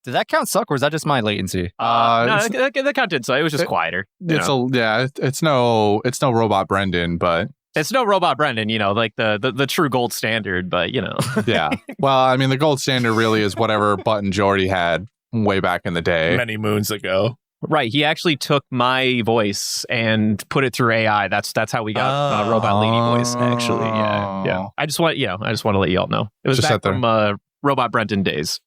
Did that count suck, or is that just my latency? No, that counted. So it was just quieter. It's no Robot Brendan, but it's no Robot Brendan. Like the true gold standard. But yeah. Well, I mean, the gold standard really is whatever button Jordy had way back in the day, many moons ago. Right. He actually took my voice and put it through AI. That's how we got Robot Lady voice. Actually, yeah. I just want to let you all know it was just back from Robot Brendan days.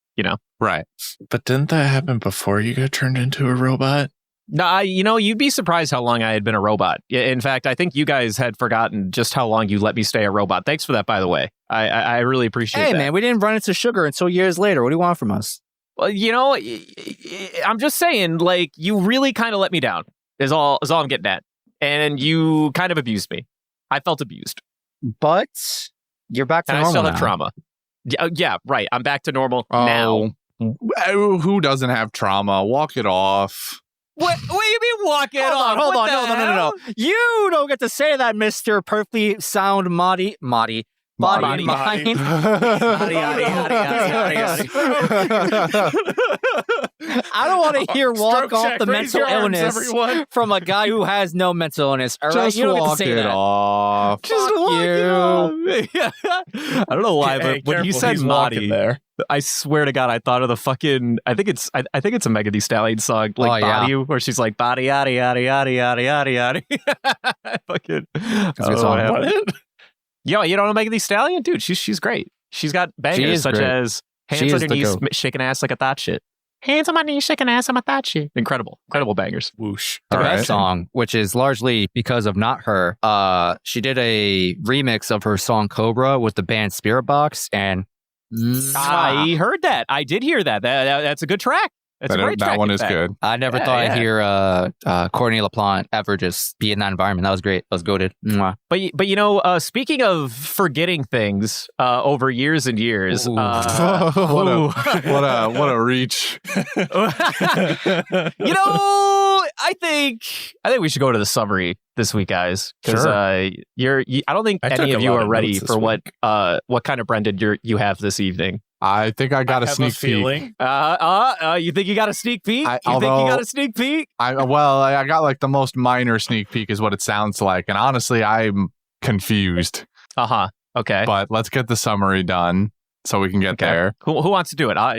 Right. But didn't that happen before you got turned into a robot? No, you'd be surprised how long I had been a robot. In fact, I think you guys had forgotten just how long you let me stay a robot. Thanks for that, by the way. I really appreciate that. Hey, man, we didn't run into sugar until years later. What do you want from us? Well, I'm just saying, like, you really kind of let me down is all I'm getting at. And you kind of abused me. I felt abused. But you're back to normal I still have now. trauma. Yeah, right. I'm back to normal now. Who doesn't have trauma? Walk it off. What do you mean walk it off? Hold on. What the hell? No. You don't get to say that, Mr. Perfectly Sound Body, mind. I don't want to hear walk off the mental illness from a guy who has no mental illness. All right, Just you don't walk get to say it that. off. Just walk it off. I don't know why, but when you said Marty, there, I swear to God, I thought of the fucking. I think it's a Megan Thee Stallion song, like Body, where she's like body yada yada yada yada yada yada. Fucking. That's a good song. Yo, you don't know Megan Thee Stallion, dude? She's great. She's got bangers such as hands on your knees, shaking ass like a thought shit. Hands on my knees, shaking ass on my thought shit. Incredible bangers. Whoosh. The best song, which is largely because of not her. She did a remix of her song Cobra with the band Spirit Box, and I heard that. I did hear that. That's a good track. That's a great track. That one is good. I never thought I'd hear Courtney LaPlante ever just be in that environment. That was great. That was goated. But speaking of forgetting things over years and years, what a reach. I think we should go to the summary this week, guys. Because I don't think any of you are ready for what kind of Brendan you have this evening. I think I got a sneak peek. You think you got a sneak peek? I got like the most minor sneak peek is what it sounds like. And honestly, I'm confused. Okay. But let's get the summary done so we can get there. Who wants to do it? I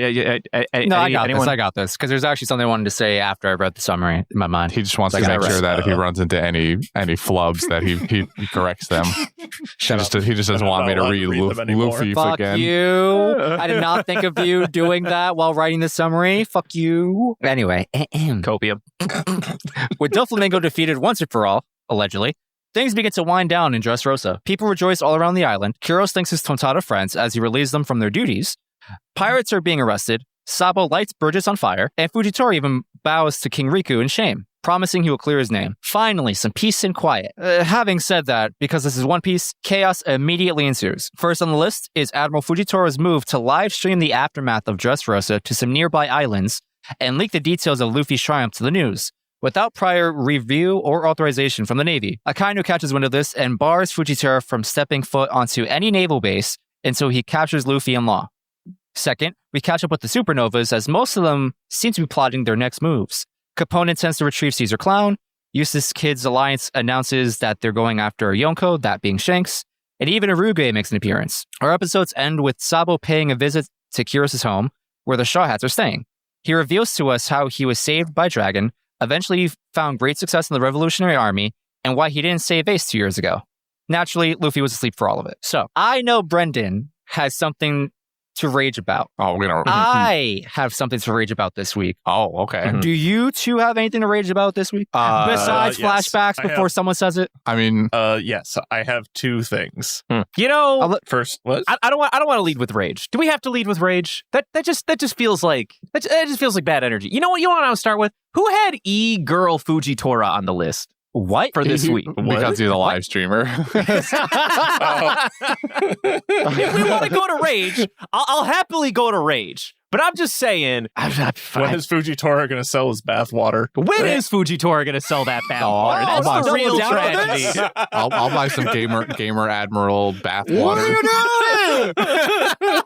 got this. Because there's actually something I wanted to say after I read the summary in my mind. He just wants to make sure that if he runs into any flubs that he corrects them. He just doesn't want me to read Luffy Fuck again. You. I did not think of you doing that while writing the summary. Fuck you. Anyway. Copium. With Doflamingo defeated once and for all, allegedly, things begin to wind down in Dressrosa. People rejoice all around the island. Kyros thanks his Tontada friends as he relieves them from their duties. Pirates are being arrested. Sabo lights bridges on fire. And Fujitora even bows to King Riku in shame, promising he will clear his name. Finally, some peace and quiet. Having said that, because this is One Piece, chaos immediately ensues. First on the list is Admiral Fujitora's move to live stream the aftermath of Dressrosa to some nearby islands and leak the details of Luffy's triumph to the news. Without prior review or authorization from the Navy, Akainu catches wind of this and bars Fujitora from stepping foot onto any naval base until he captures Luffy in law. Second, we catch up with the Supernovas as most of them seem to be plotting their next moves. Capone intends to retrieve Caesar Clown, Eustace Kid's alliance announces that they're going after Yonko, that being Shanks, and even Aruge makes an appearance. Our episodes end with Sabo paying a visit to Kyros' home, where the Straw Hats are staying. He reveals to us how he was saved by Dragon, eventually found great success in the Revolutionary Army, and why he didn't save Ace 2 years ago. Naturally, Luffy was asleep for all of it. So, I know Brendan has something to rage about. I have something to rage about this week. Oh, okay. Do you two have anything to rage about this week? Besides flashbacks before someone says it? I mean... yes, I have two things. First, what? I don't want to lead with rage. Do we have to lead with rage? That just feels like bad energy. You know what? You want to start with? Who had E-Girl Fujitora on the list? What? For this week? Because you're the live streamer. If we want to go to rage, I'll happily go to rage. But I'm just saying, when is Fujitora going to sell his bathwater? When is Fujitora going to sell that bathwater? That's the real tragedy. I'll buy some gamer Admiral bathwater. What are you doing?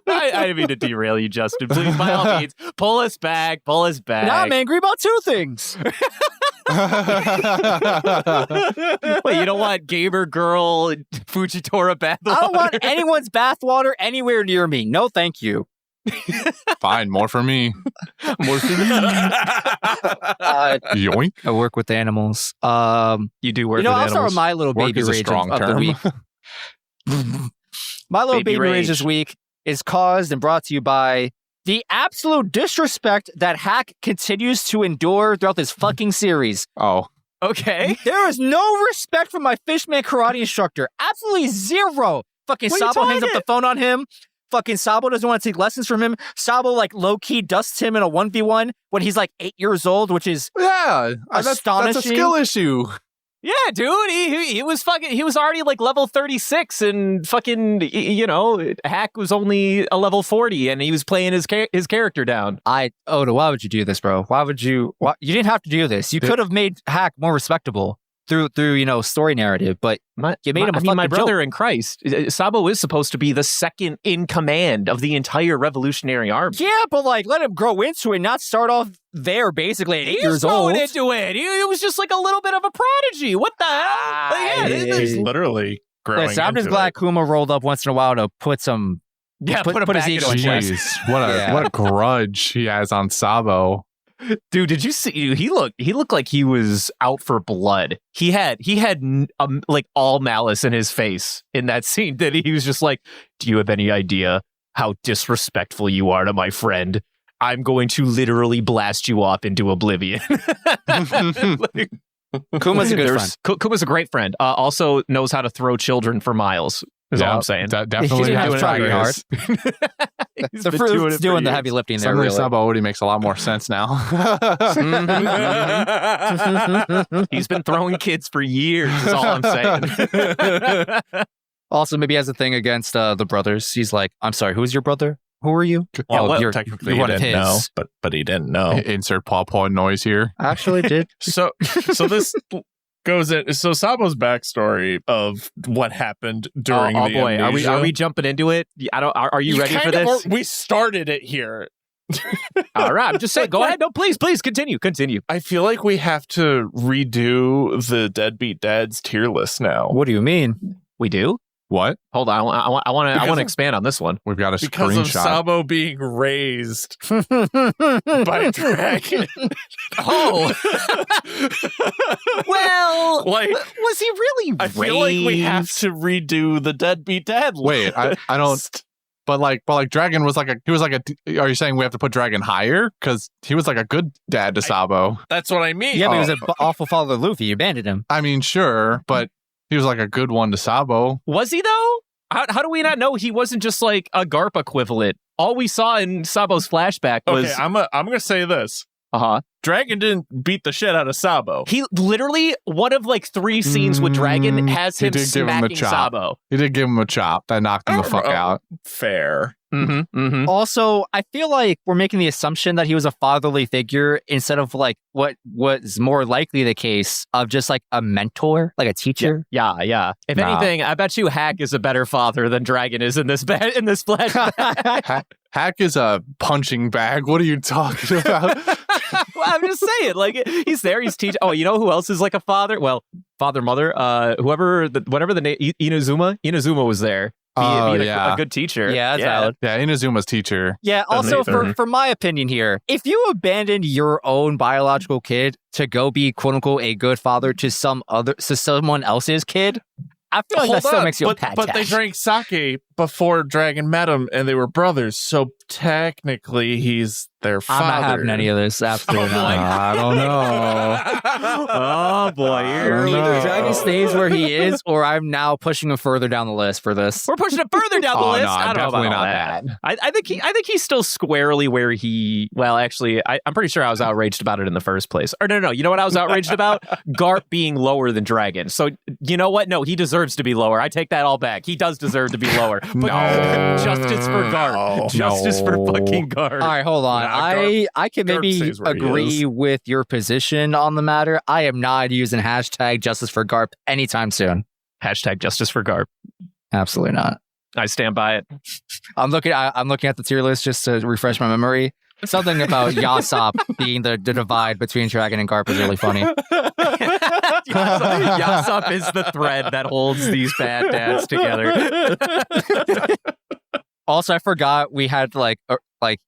I didn't mean to derail you, Justin. Please, by all means, pull us back. Now I'm angry about two things. Wait, you don't want gamer girl Fujitora bathwater? I don't want anyone's bathwater anywhere near me. No, thank you. Fine, more for me. More for me. Yoink. I work with animals. You do work with I'll animals. start with my little Work baby is a rage strong of the term. week. My little baby rage this week is caused and brought to you by the absolute disrespect that Hack continues to endure throughout this fucking series. Oh. Okay. There is no respect for my Fishman karate instructor. Absolutely zero. Fucking What are you Sabo hangs up talking? the phone on him. Fucking Sabo doesn't want to take lessons from him. Sabo, like, low-key dusts him in a 1v1 when he's, like, 8 years old, which is Yeah. That's a astonishing. skill issue. Yeah, dude, he was already like level 36 and fucking, Hack was only a level 40 and he was playing his character down. Oda, why would you do this, bro? You didn't have to do this. You could have made Hack more respectable through story narrative, but you made him my brother joke. in Christ. Sabo is supposed to be the second in command of the entire Revolutionary Army. Yeah, but like, let him grow into it, not start off there basically at 8 years old. Into it. He was just like a little bit of a prodigy. What the hell? He's literally growing Listen, I'm just into glad it. Kuma rolled up once in a while to put some. Yeah, put him his back ego into in check. check. Jeez, what a grudge he has on Sabo. Dude, did you see? He looked like he was out for blood. He had like all malice in his face in that scene. That he was just like, "Do you have any idea how disrespectful you are to my friend? I'm going to literally blast you off into oblivion." Kuma's a good friend. Kuma's a great friend. Also knows how to throw children for miles. Is all I'm saying. Definitely didn't have doing to try it very hard. He's The been doing fruit's it for doing the years. heavy lifting there. Suddenly Really. Sabo already makes a lot more sense now. He's been throwing kids for years. Is all I'm saying. Also, maybe he has a thing against the brothers. He's like, I'm sorry, who's your brother? Who are you? Well, you're technically you're he one of didn't know, his. but he didn't know. Insert paw noise here. Actually did. So this goes in. So Sabo's backstory of what happened during oh the boy, amnesia. are we jumping into it? Are you ready for kind of this? we started it here. All right, I'm just saying. Go ahead. No, please continue. I feel like we have to redo the Deadbeat Dads tier list now. What do you mean? We do. What? Hold on, I want Because to of- expand on this one. We've got a Because of screenshot. Sabo being raised by a dragon. Oh, well, Like, was he really? I feel like we have raised? to redo the Deadbeat Dad list. Wait, I don't. But Dragon was are you saying we have to put Dragon higher? Because he was like a good dad to Sabo. That's what I mean. Yeah, but he was an awful father to Luffy. You abandoned him. I mean, sure, but he was like a good one to Sabo. Was he though? How do we not know he wasn't just like a Garp equivalent? All we saw in Sabo's flashback was Okay, I'm gonna say this. Dragon didn't beat the shit out of Sabo. He literally, one of like 3 scenes with Dragon has he him did give him a smacking chop. Sabo. He did give him a chop that knocked him the fuck out. Fair. Mm-hmm, mm-hmm. Also, I feel like we're making the assumption that he was a fatherly figure instead of like what was more likely the case of just like a mentor, like a teacher. Yeah. If Nah. anything, I bet you Hack is a better father than Dragon is in this flashback. Hack is a punching bag. What are you talking about? Well, I'm just saying, like he's there, he's teaching. Oh, you know who else is like a father? Well, father, mother, whatever the name, Inazuma. Inazuma was there. Being a good teacher. Yeah, that's valid. Yeah, Inazuma's teacher. Yeah, also Amazing. for my opinion here, if you abandoned your own biological kid to go be quote unquote a good father to someone else's kid, I feel like that still makes you a bad but they dad. drank sake before Dragon met him, and they were brothers. So technically, he's their father. I'm not having any of this. Absolutely Oh, not. boy. I don't know. Oh boy, Either No. Dragon stays where he is, or I'm now pushing him further down the list for this. we're pushing it further down the Oh, list. no, I don't know definitely about all not that. I think he's still squarely where he. Well, actually, I'm pretty sure I was outraged about it in the first place. Or no. You know what I was outraged about? Garp being lower than Dragon. So you know what? No, he deserves to be lower. I take that all back. He does deserve to be lower. No. Justice for Garp. Justice for fucking Garp. All right, hold on. I can maybe stays where he agree is. with your position on the matter. I am not using hashtag Justice for Garp anytime soon. Hashtag Justice for Garp. Absolutely not. I stand by it. I'm looking at the tier list just to refresh my memory. Something about Yasop being the divide between Dragon and Garp is really funny. Yasop is the thread that holds these bad dads together. Also, I forgot we had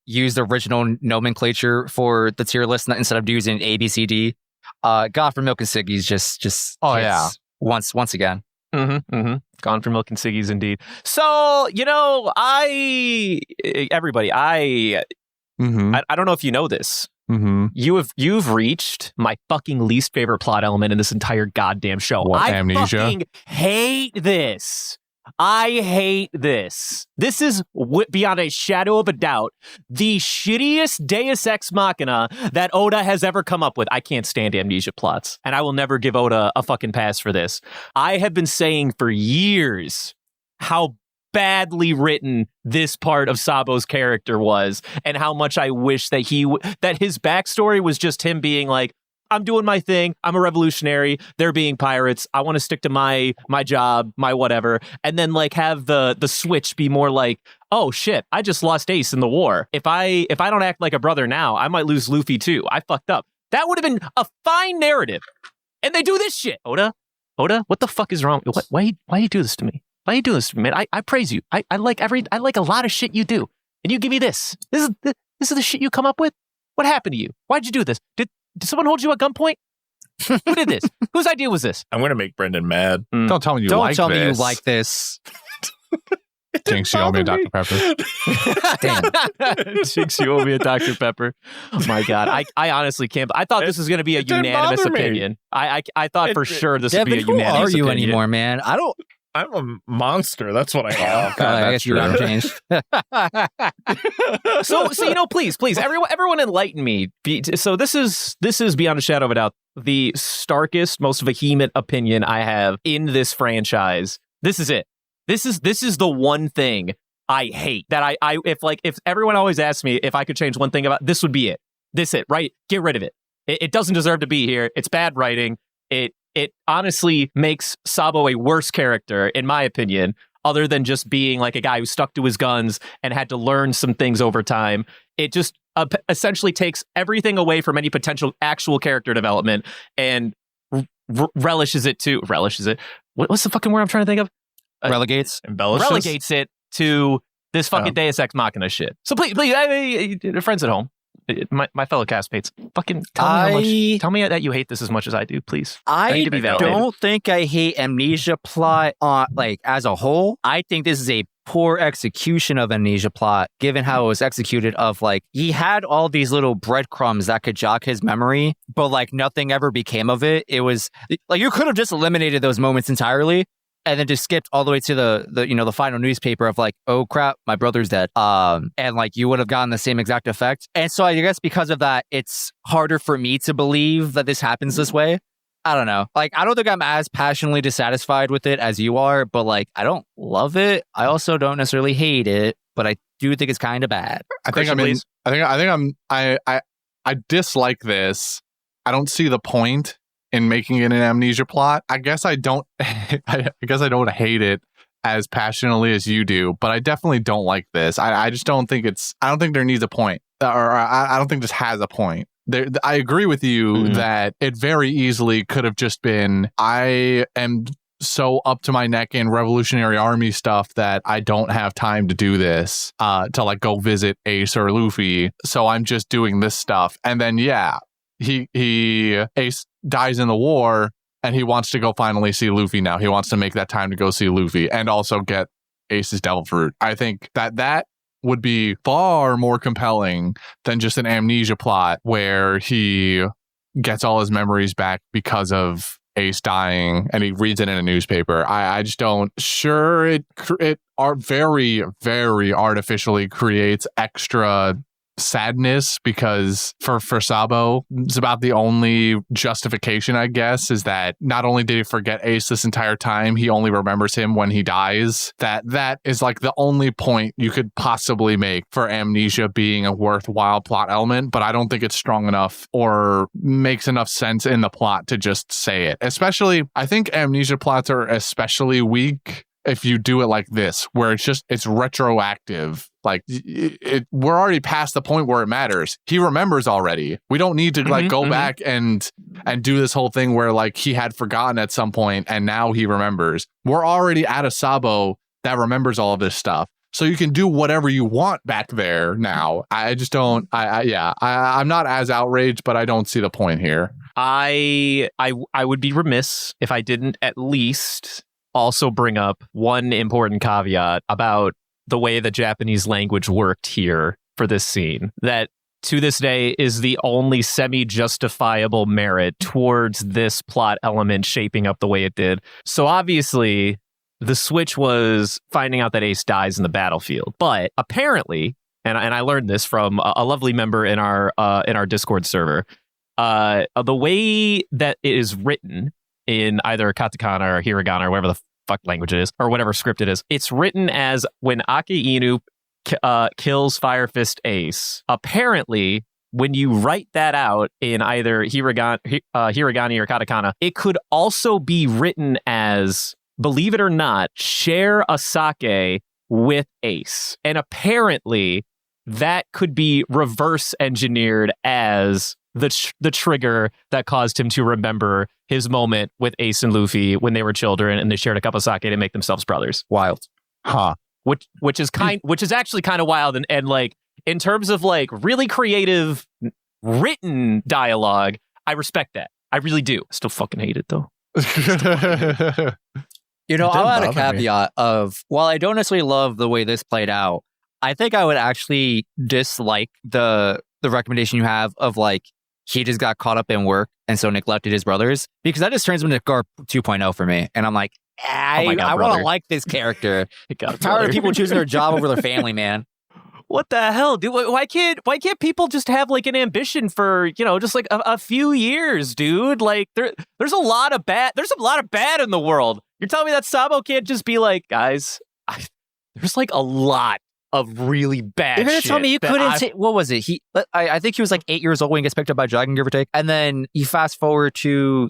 used the original nomenclature for the tier list instead of using A, B, C, D. God for Milk and Siggy's just Oh, hits yeah. once again. Gone for Milk and Siggy's indeed. So, everybody, I don't know if you know this. You've reached my fucking least favorite plot element in this entire goddamn show. What, I amnesia? fucking hate this. I hate this. This is beyond a shadow of a doubt the shittiest Deus Ex Machina that Oda has ever come up with. I can't stand amnesia plots, and I will never give Oda a fucking pass for this. I have been saying for years how badly written this part of Sabo's character was, and how much I wish that that his backstory was just him being like, I'm doing my thing. I'm a revolutionary. They're being pirates. I want to stick to my job, my whatever. And then have the switch be more like, oh shit, I just lost Ace in the war. If I don't act like a brother now, I might lose Luffy too. I fucked up. That would have been a fine narrative. And they do this shit. Oda, what the fuck is wrong? Why you do this to me? Why you do this to me, man? I praise you. I like a lot of shit you do. And you give me this. This is the shit you come up with? What happened to you? Why'd you do this? Did someone hold you at gunpoint? Who did this? Whose idea was this? I'm going to make Brendan mad. Don't tell me you Don't like tell this. me you like this. Jinx, you owe me a Dr. Pepper. Jinx, you owe me a Dr. Pepper. Oh my God. I honestly can't. I thought this was going to be a it didn't unanimous bother me. opinion. I thought for sure this would be a Devin, who unanimous are you opinion. anymore, man? I'm a monster. That's what I am. I guess you haven't changed. So please, everyone enlighten me. So this is beyond a shadow of a doubt the starkest, most vehement opinion I have in this franchise. This is it. This is the one thing I hate that if everyone always asks me if I could change one thing about this would be it. This it, right? Get rid of it. It doesn't deserve to be here. It's bad writing. It honestly makes Sabo a worse character, in my opinion, other than just being like a guy who stuck to his guns and had to learn some things over time. It just essentially takes everything away from any potential actual character development and relishes it. What's the fucking word I'm trying to think of? Relegates. Embellishes? Relegates it to this fucking Deus Ex Machina shit. So please, friends at home, my fellow castmates, fucking tell me that you hate this as much as I do, please. I need to be validated. don't think I hate amnesia plot as a whole. I think this is a poor execution of amnesia plot, given how it was executed. He had all these little breadcrumbs that could jog his memory, but nothing ever became of it. It was you could have just eliminated those moments entirely. And then just skipped all the way to the final newspaper of oh crap, my brother's dead. And you would have gotten the same exact effect. And so I guess because of that, it's harder for me to believe that this happens this way. I don't know. I don't think I'm as passionately dissatisfied with it as you are, but I don't love it. I also don't necessarily hate it, but I do think it's kind of bad. I dislike this. I don't see the point in making it an amnesia plot. I guess I don't hate it as passionately as you do, but I definitely don't like this. I just don't think I don't think there needs a point, or I don't think this has a point. I agree with you that it very easily could have just been, I am so up to my neck in Revolutionary Army stuff that I don't have time to do this, to go visit Ace or Luffy. So I'm just doing this stuff. And then, Ace dies in the war and he wants to go finally see Luffy now. He wants to make that time to go see Luffy and also get Ace's Devil Fruit. I think that would be far more compelling than just an amnesia plot where he gets all his memories back because of Ace dying and he reads it in a newspaper. I just don't. Sure, it very, very artificially creates extra sadness because for Sabo, it's about the only justification, I guess, is that not only did he forget Ace this entire time, he only remembers him when he dies. That is like the only point you could possibly make for amnesia being a worthwhile plot element, but I don't think it's strong enough or makes enough sense in the plot to just say it. Especially, I think amnesia plots are especially weak if you do it like this, where it's retroactive. Like we're already past the point where it matters. He remembers already. We don't need to go back and do this whole thing where like he had forgotten at some point and now he remembers. We're already at a Sabo that remembers all of this stuff. So you can do whatever you want back there now. I just don't. I'm not as outraged, but I don't see the point here. I would be remiss if I didn't at least also bring up one important caveat about the way the Japanese language worked here for this scene, that to this day is the only semi-justifiable merit towards this plot element shaping up the way it did. So obviously, the switch was finding out that Ace dies in the battlefield. But apparently, and I learned this from a lovely member in our Discord server, the way that it is written in either katakana or hiragana or whatever the fuck language it is, or whatever script it is, it's written as when Ake Inu kills Fire Fist Ace. Apparently, when you write that out in either hiragana or katakana, it could also be written as, believe it or not, share a sake with Ace. And apparently, that could be reverse engineered as the trigger that caused him to remember his moment with Ace and Luffy when they were children and they shared a cup of sake to make themselves brothers. Wild. Huh. Which is actually kind of wild, and like in terms of like really creative written dialogue, I respect that. I really do. I still fucking hate it though. You know, I'll add a caveat of, while I don't necessarily love the way this played out, I think I would actually dislike the recommendation you have of like, he just got caught up in work and so neglected his brothers, because that just turns him into Garp 2.0 for me. And I'm like, I want to like this character. I'm tired of people choosing their job over their family, man. What the hell, dude? Why can't people just have like an ambition for, you know, just like a few years, dude? Like there's a lot of bad in the world. You're telling me that Sabo can't just be like, guys, there's like a lot of really bad shit. You're gonna tell me you couldn't say, what was it? I think he was like 8 years old when he gets picked up by Dragon, give or take. And then you fast forward to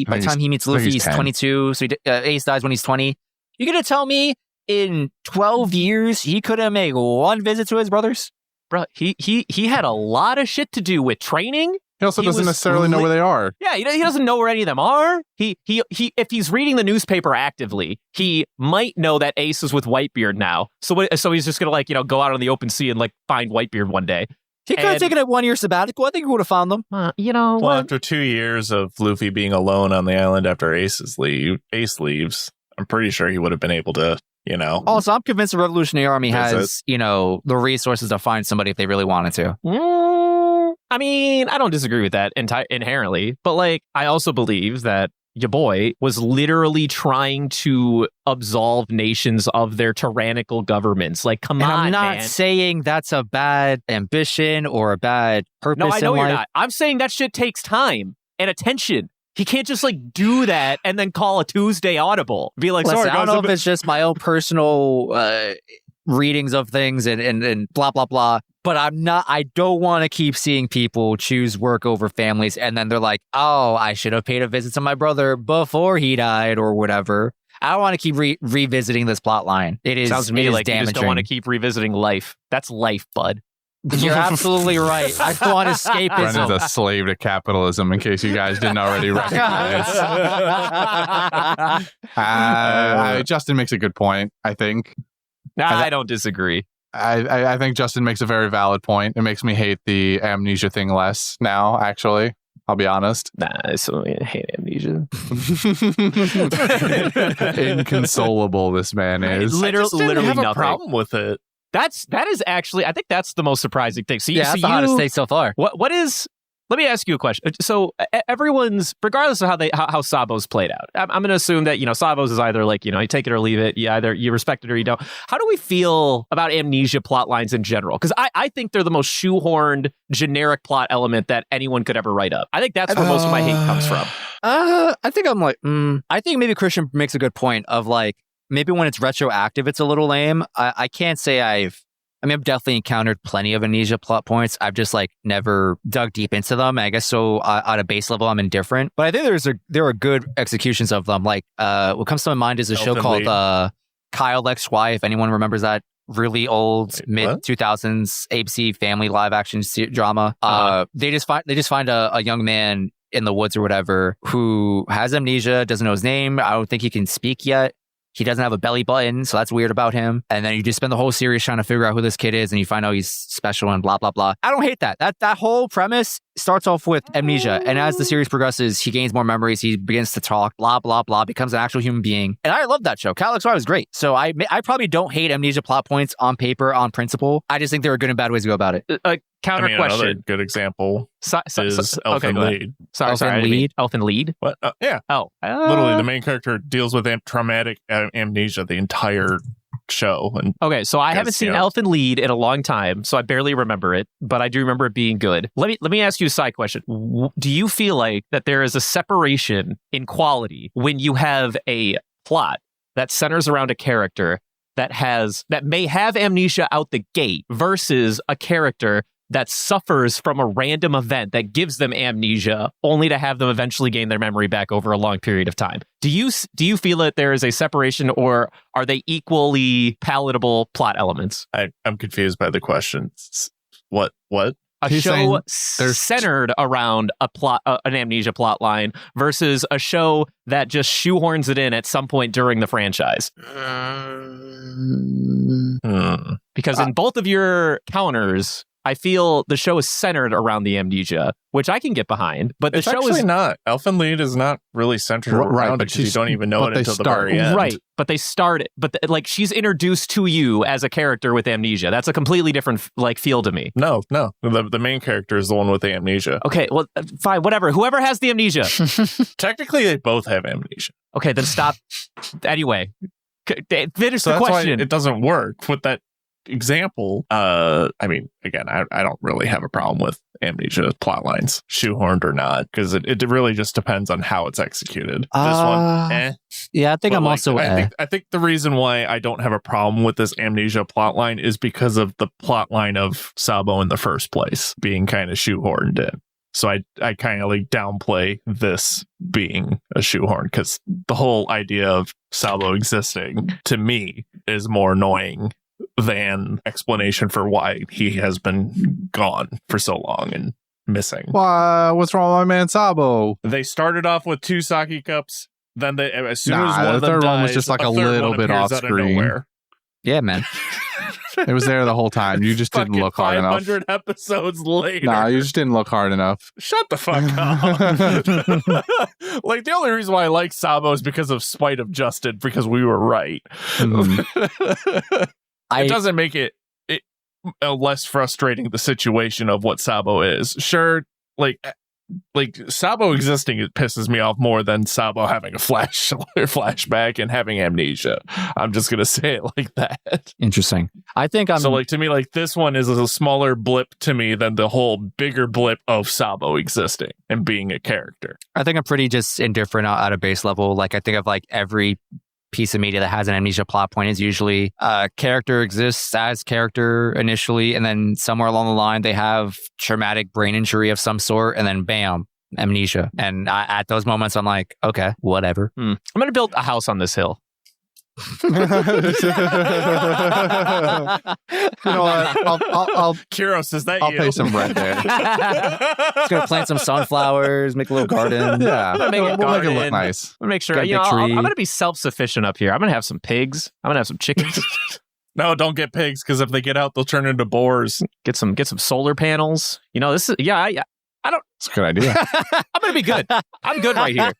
by the time he meets Luffy, he's 22. So Ace dies when he's 20. You're gonna tell me in 12 years he couldn't make one visit to his brothers? Bro, he had a lot of shit to do with training. He also doesn't necessarily know where they are. Yeah, he doesn't know where any of them are. He if he's reading the newspaper actively, he might know that Ace is with Whitebeard now. So he's just gonna like, you know, go out on the open sea and like find Whitebeard one day. He could have taken a 1 year sabbatical. I think he would have found them. You know, well, after 2 years of Luffy being alone on the island after Ace leaves, I'm pretty sure he would have been able to, you know. Also, I'm convinced the Revolutionary Army has, you know, the resources to find somebody if they really wanted to. I mean, I don't disagree with that inherently, but like, I also believe that your boy was literally trying to absolve nations of their tyrannical governments. Like, come on, I'm not man. saying that's a bad ambition or a bad purpose. No, I know in you're life. not. I'm saying that shit takes time and attention. He can't just like do that and then call a Tuesday audible. Be like, Listen, sorry, I don't guys, know if it's just my own personal readings of things and blah, blah, blah. But I don't want to keep seeing people choose work over families. And then they're like, oh, I should have paid a visit to my brother before he died or whatever. I don't want to keep revisiting this plot line. Sounds to me like damaging. you just don't want to keep revisiting life. That's life, bud. You're absolutely right. I want escapism. Brennan's a slave to capitalism, in case you guys didn't already recognize. Justin makes a good point, I think. I don't disagree. I think Justin makes a very valid point. It makes me hate the amnesia thing less now, actually. I'll be honest. Nah, I hate amnesia. Inconsolable this man is. Literally have nothing. a problem with it. That is actually, I think that's the most surprising thing. So that's the hottest take so far. What is Let me ask you a question. So everyone's, regardless of how Sabo's played out, I'm going to assume that, Sabo's is either like, you take it or leave it. Either you respect it or you don't. How do we feel about Amnesia plot lines in general? Because I think they're the most shoehorned, generic plot element that anyone could ever write up. I think that's where most of my hate comes from. I think I'm like, I think maybe Christian makes a good point of like, maybe when it's retroactive, it's a little lame. I can't say I've definitely encountered plenty of Amnesia plot points. I've just like never dug deep into them. I guess so at a base level, I'm indifferent. But I think there are good executions of them. Like what comes to my mind is a show called Kyle XY, if anyone remembers that. Really old mid-2000s ABC family live action drama. They just find a young man in the woods or whatever who has amnesia, doesn't know his name. I don't think he can speak yet. He doesn't have a belly button, so that's weird about him. And then you just spend the whole series trying to figure out who this kid is, and you find out he's special and blah, blah, blah. I don't hate that. That whole premise starts off with amnesia. And as the series progresses, he gains more memories. He begins to talk, blah, blah, blah, becomes an actual human being. And I love that show. Kyle XY was great. So I probably don't hate amnesia plot points on paper, on principle. I just think there are good and bad ways to go about it. Counter question. Another good example is Elfin Lied. Elfin Lied? What? Yeah. Oh. Literally, the main character deals with traumatic amnesia the entire show. And okay, so I haven't seen Elfin Lied in a long time, so I barely remember it, but I do remember it being good. Let me ask you a side question. Do you feel like that there is a separation in quality when you have a plot that centers around a character that may have amnesia out the gate versus a character that suffers from a random event that gives them amnesia only to have them eventually gain their memory back over a long period of time? Do you feel that there is a separation, or are they equally palatable plot elements? I'm confused by the question. What? A show centered around an amnesia plot line versus a show that just shoehorns it in at some point during the franchise. Because in both of your counters, I feel the show is centered around the amnesia, which I can get behind. But the show is not. Elfin Lied is not really centered around it because you don't even know it until the very end. Right, but they start it. But she's introduced to you as a character with amnesia. That's a completely different feel to me. No. The main character is the one with the amnesia. Okay, well, fine, whatever. Whoever has the amnesia. Technically, they both have amnesia. Okay, then stop. Anyway, finish so the that's question. Why it doesn't work with that example. Again, I don't really have a problem with amnesia plot lines, shoehorned or not, because it really just depends on how it's executed. This one, yeah, I think but I'm also. I think the reason why I don't have a problem with this amnesia plot line is because of the plot line of Sabo in the first place being kind of shoehorned in. So I kind of like downplay this being a shoehorn, because the whole idea of Sabo existing to me is more annoying than explanation for why he has been gone for so long and missing. What's wrong with my man Sabo? They started off with 2 sake cups, then as soon as one of the them third dies, one was just like a little bit off screen. Yeah, man. It was there the whole time. You just didn't look hard enough. 500 episodes later. Nah, you just didn't look hard enough. Shut the fuck up. Like, the only reason why I like Sabo is because of spite of Justin, because we were right. It doesn't make it less frustrating, the situation of what Sabo is. Sure, like Sabo existing, it pisses me off more than Sabo having a flashback and having amnesia. I'm just gonna say it like that. Interesting. I think to me, this one is a smaller blip to me than the whole bigger blip of Sabo existing and being a character. I think I'm pretty just indifferent at a base level. Like, I think of every piece of media that has an amnesia plot point is usually character exists as character initially, and then somewhere along the line they have traumatic brain injury of some sort, and then bam, amnesia. And at those moments I'm like, okay, whatever. I'm gonna build a house on this hill. You know what? I'll Kyros, is that I'll you? pay some rent there. Just gonna plant some sunflowers, make a little garden. Yeah, We'll make it look nice. I'm gonna make sure. Got a big tree. I'm gonna be self-sufficient up here. I'm gonna have some pigs. I'm gonna have some chickens. No, don't get pigs, because if they get out, they'll turn into boars. Get some solar panels. This is I don't. It's a good idea. I'm gonna be good. I'm good right here.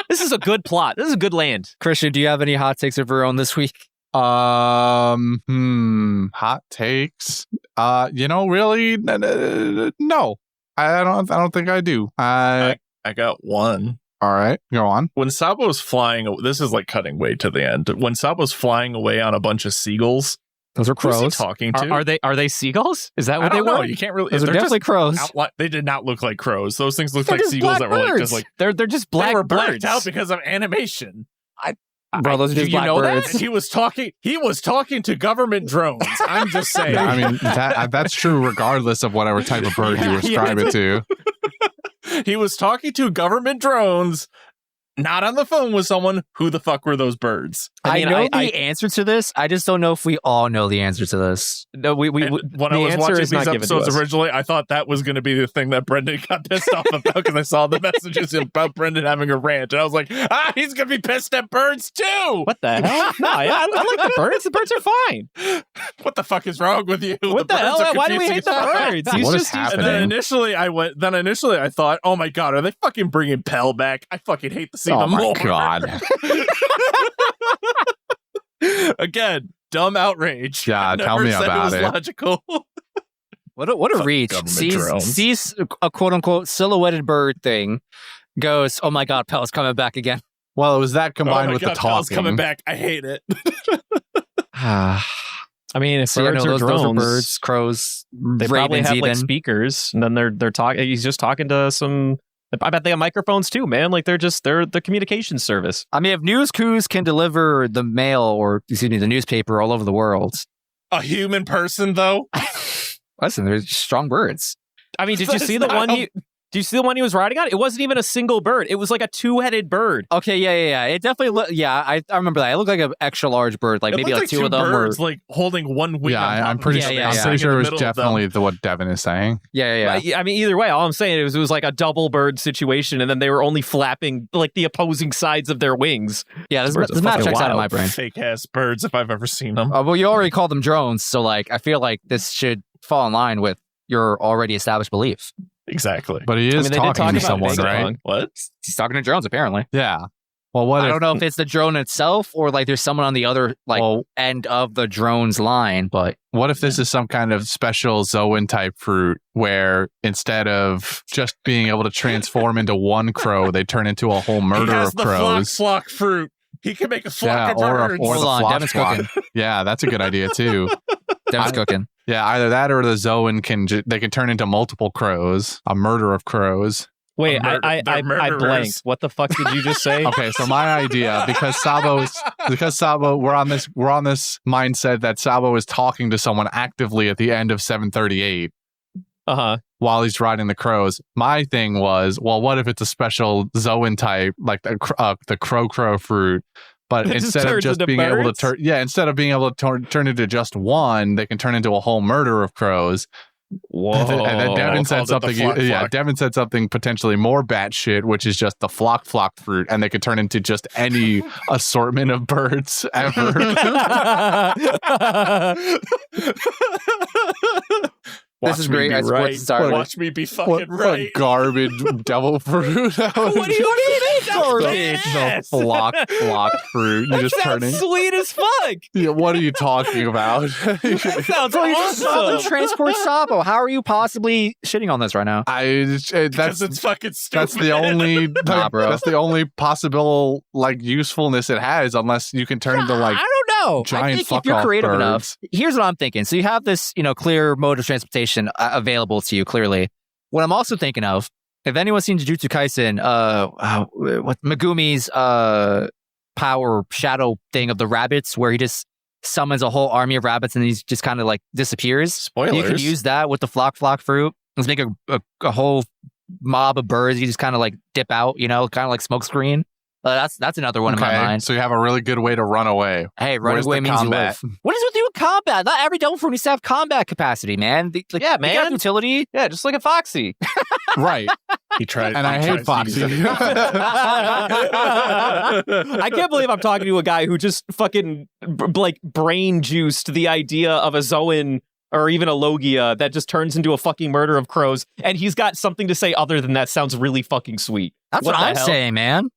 This is a good plot. This is a good land. Christian, do you have any hot takes of your own this week? Hot takes. Really? No. I don't think I do. I got one. All right, go on. When Sabo's flying, this is like cutting way to the end. When Sabo's flying away on a bunch of seagulls, Those are who's he crows. talking to? Are they seagulls? Is that I what they don't know. were? You can't really. Those are they're definitely just crows. they did not look like crows. Those things looked They're like just seagulls black that were like birds. just like They're just black they were birds. blacked out because of animation. Bro, those are do just you black know that? birds. And he was talking to government drones. I'm just saying. I mean, that's true regardless of whatever type of bird you ascribe it to. He was talking to government drones, not on the phone with someone. Who the fuck were those birds? I know the answer to this. I just don't know if we all know the answer to this. No, we And when I the was answer watching is these not given to episodes us. originally, I thought that was going to be the thing that Brendan got pissed off about because I saw the messages about Brendan having a rant, and I was like, he's going to be pissed at birds too. What the hell? No, I like the birds. The birds are fine. What the fuck is wrong with you? What the hell? birds are Why do we confusing hate the as fuck. birds? What He's is just happening? And then initially I thought, oh my god, are they fucking bringing Pell back? I fucking hate to see Oh them my more. god. Again, dumb outrage. Yeah, I tell never me said about it was it. logical. What a Fuck reach. government drones. Sees a quote unquote silhouetted bird thing, goes, oh my god, Pell's coming back again. Well, it was that combined oh my with god, the Pell's talking. coming back. I hate it. I mean, if So, yeah, birds no, are those drones, are birds, crows, they probably ravens have even. like speakers, and then they're talking. He's just talking to some. I bet they have microphones too, man. Like they're the communication service. I mean, if News Coos can deliver the mail or, excuse me, the newspaper all over the world, A human person, though. listen, they're strong birds. I mean, did you That's see the not one? how- Do you see the one he was riding on? It wasn't even a single bird. It was like a two-headed bird. Okay, yeah. It definitely, I remember that. It looked like an extra large bird, like It maybe looked like two of them birds, were. like holding one wing. Yeah, on top I'm of pretty each sure. other, yeah, I'm yeah. pretty in sure the it was middle of them. definitely what Devin is saying. Yeah. I mean, either way, all I'm saying is it was like a double bird situation, and then they were only flapping like the opposing sides of their wings. Yeah, Birds are this map fucking checks out of wild. my brain. Fake ass birds, if I've ever seen them. Well, you already called them drones, so like I feel like this should fall in line with your already established belief. Exactly. But he is they did talking talk to about someone, Big right? Bang. What? He's talking to drones, apparently. Yeah. Well, what I if don't know if it's the drone itself or like there's someone on the other end of the drone's line, but this is some kind of special Zoan type fruit where instead of just being able to transform into one crow, they turn into a whole He murder has of the crows. flock fruit. He can make a flock Yeah, of or birds. the Hold on, flock Devin's flock. cooking. Yeah, that's a good idea too. Devin's cooking. Yeah, either that or the Zoan they can turn into multiple crows, a murder of crows. Wait, They're I murderers. blanked. What the fuck did you just say? Okay, so my idea, because Sabo, we're on this mindset that Sabo is talking to someone actively at the end of 738 Uh-huh. while he's riding the crows. My thing was, well, what if it's a special Zoan type, like the crow fruit, but It just instead of turns just into being able to birds? turn, instead of being able to turn into just one, they can turn into a whole murder of crows. Whoa. And then Devin said called it the something. flock. Devin said something potentially more batshit, which is just the flock fruit, and they could turn into just any assortment of birds ever. This is great. Be That's right. great to start with. Watch me be fucking what right. garbage devil fruit? What do you mean? The flock fruit. You just turning. Sweet as fuck. Yeah, what are you talking about? Sounds Bro, you awesome. just transport Sabo. How are you possibly shitting on this right now? Because That's it's fucking stupid. that's the only Nah, bro. that's the only possible like usefulness it has, unless you can turn into like I don't know. I giant think if fuck you're off creative birds. enough, here's what I'm thinking. So you have this, clear mode of transportation available to you clearly. What I'm also thinking of, if anyone's seen Jujutsu Kaisen, what Megumi's power shadow thing of the rabbits, where he just summons a whole army of rabbits and he just kind of like disappears. Spoilers. You could use that with the flock fruit. Let's make a whole mob of birds. You just kind of like dip out, kind of like smoke screen. That's another one in my mind. So you have a really good way to run away. Hey, running Where's away the means combat? you live. What is with you with combat? Not every devil fruit needs to have combat capacity, man. Yeah, they got man. utility. Yeah, just like a foxy. Right. He tried. And I he hate tries to use Foxy. I can't believe I'm talking to a guy who just fucking brain juiced the idea of a Zoan or even a Logia that just turns into a fucking murder of crows, and he's got something to say other than that sounds really fucking sweet. That's what the I'm hell? saying, man.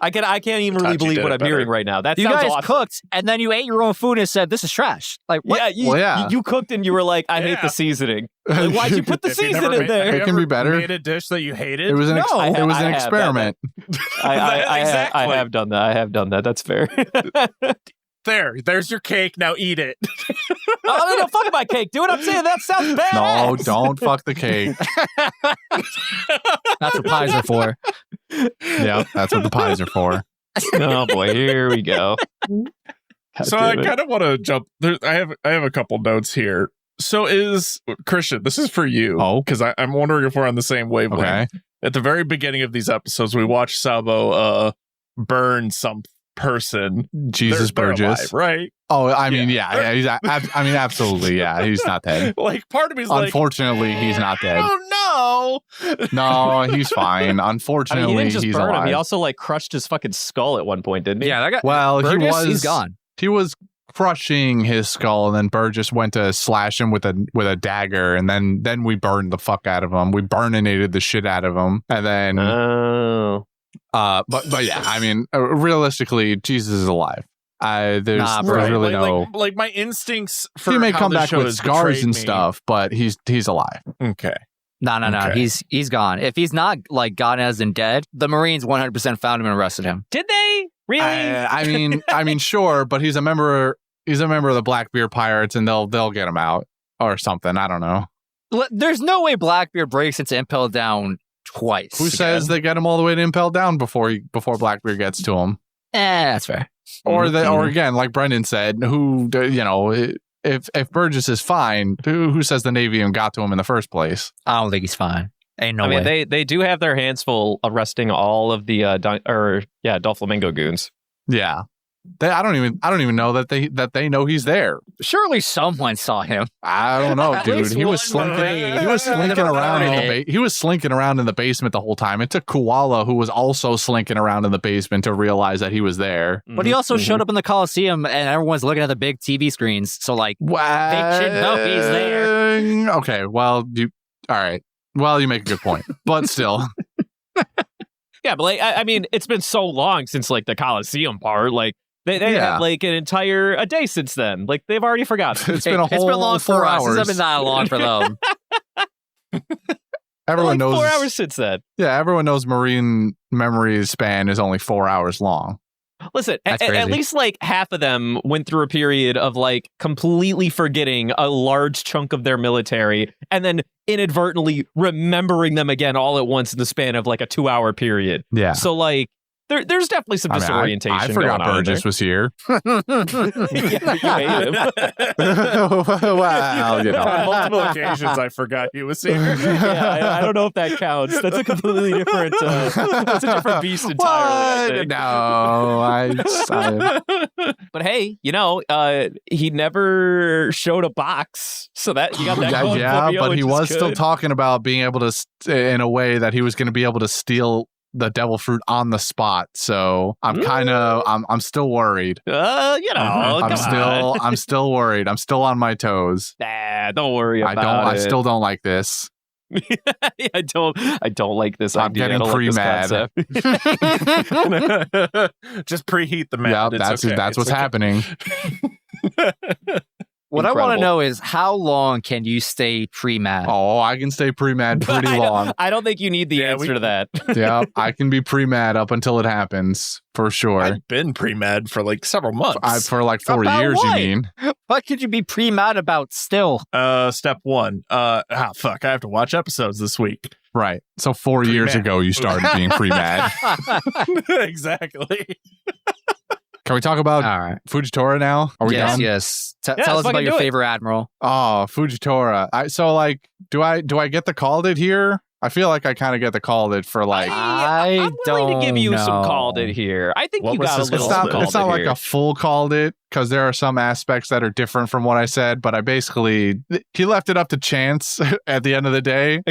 I can't even really Thought you believe did what it I'm better. hearing right now. That You sounds guys awesome. cooked, and then you ate your own food and said, this is trash. Like, what? Yeah, you cooked and you were like, I hate Yeah. the seasoning. Like, why'd you put the If you season never in there? It can be ever better. Made a dish that you hated. It was an No, I it was I an have experiment. Exactly. I have done that. I have done that. That's fair. There's your cake. Now eat it. I mean, no, fuck my cake, dude. I'm saying that sounds bad. No, don't fuck the cake. That's what pies are for. Yeah, that's what the pies are for. Oh boy, here we go. God So I damn it. kind of want to jump. I have a couple notes here. So is Christian, this is for you. Oh. Because I'm wondering if we're on the same wavelength. Okay. At the very beginning of these episodes, we watch Sabo burn some person. Jesus They're Burgess. alive, right? Oh, I mean, Yeah. he's. I mean, absolutely, yeah. He's not dead. Like part of me's like, Unfortunately, he's not dead. Oh no. No, he's fine. I mean, Unfortunately, he didn't just he's burn him. alive. He also like crushed his fucking skull at one point, didn't he? Yeah, that guy. Well, Burgess, he's gone. He was crushing his skull, and then Burgess went to slash him with a dagger, and then we burned the fuck out of him. We burninated the shit out of him, and then Oh. but yeah, I mean, realistically, Jesus is alive. There's Nah, there's bro. really like my instincts for he may how come the back show with has scars betrayed and me. stuff, but he's alive. Okay. No. Okay. He's gone. If he's not like gone as in dead, the Marines 100% found him and arrested him. Did they really? I mean, sure, but he's a member. He's a member of the Blackbeard Pirates, and they'll get him out or something. I don't know. There's no way Blackbeard breaks into Impel Down twice. Who says they get him all the way to Impel Down before Blackbeard gets to him? That's fair. Or again, like Brendan said, if Burgess is fine, who says the Navy even got to him in the first place? I don't think he's fine. Ain't no I mean, way. they do have their hands full arresting all of the Doflamingo goons. Yeah. I don't even know that they know he's there. Surely someone saw him. I don't know, At dude. least He was one slinking. Marine. He was slinking Never around in heard the it. he was slinking around in the basement the whole time. It took Koala, who was also slinking around in the basement, to realize that he was there. But he also showed up in the Coliseum, and everyone's looking at the big TV screens. So, like, they should know he's there. Okay, well, all right. Well, you make a good point, but still, Yeah, but like I mean, it's been so long since like the Coliseum part. Like they Yeah. have like a day since then. Like they've already forgotten. it's been a whole It's been long 4 for us. hours. It's been that long for them. Everyone like knows. 4 hours since then. Yeah, everyone knows Marine memory span is only 4 hours long. Listen, That's at crazy. least like half of them went through a period of like completely forgetting a large chunk of their military and then inadvertently remembering them again all at once in the span of like a 2-hour period. Yeah, So like there's definitely some disorientation. I forgot going on Burgess was here. there. Yeah, you hate him. Well, you On know. multiple occasions, I forgot he was here. Yeah, I don't know if that counts. That's a completely different. That's a different beast entirely. I What? think. No, I But hey, he never showed a box, so that you got that going yeah, for you, but which he is was still good. talking about being able to, in a way that he was going to be able to steal the devil fruit on the spot. So I'm I'm still worried. I'm still worried. I'm still on my toes. Nah, don't worry about I it. still don't like this. I don't like this I'm idea. getting I don't like this pre-mad. concept. Just preheat the mat. Yeah, It's okay. that's It's what's okay. happening. What I want to Incredible. know is how long can you stay pre-mad? Oh, I can stay pre-mad pretty long. I don't think you need the Yeah, answer to that. Yeah, I can be pre-mad up until it happens for sure. I've been pre-med for like several months. For like 4 About years, what? you mean? What could you be pre-mad about still? Step one. Fuck, I have to watch episodes this week. Right. So 4 years Pre-mad. ago, you started being pre-mad. Exactly. Can we talk about All right. Fujitora now? Are we yes, done? yes. Yeah, Tell let's us about fucking your do it. favorite admiral. Oh, Fujitora. So like, do I get the called it here? I feel like I kind of get the called it for like. I I'm willing to give you some don't called it know. here. I think What you was got a his little. It's not. called It's not it like here. a full called it because there are some aspects that are different from what I said. But I basically he left it up to chance at the end of the day.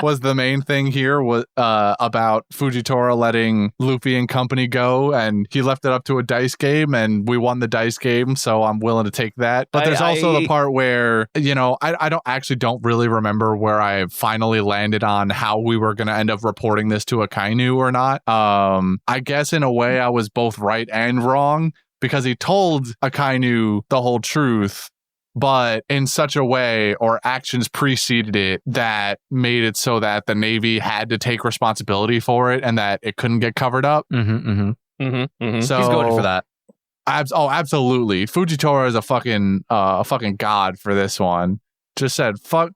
Was the main thing here was about Fujitora letting Luffy and company go, and he left it up to a dice game, and we won the dice game, so I'm willing to take that. But there's also the part where I don't really remember where I finally landed on how we were going to end up reporting this to Akainu or not. I guess in a way I was both right and wrong because he told Akainu the whole truth, but in such a way, or actions preceded it, that made it so that the Navy had to take responsibility for it and that it couldn't get covered up. So He's going for that. Absolutely. Fujitora is a fucking god for this one. Just said, fuck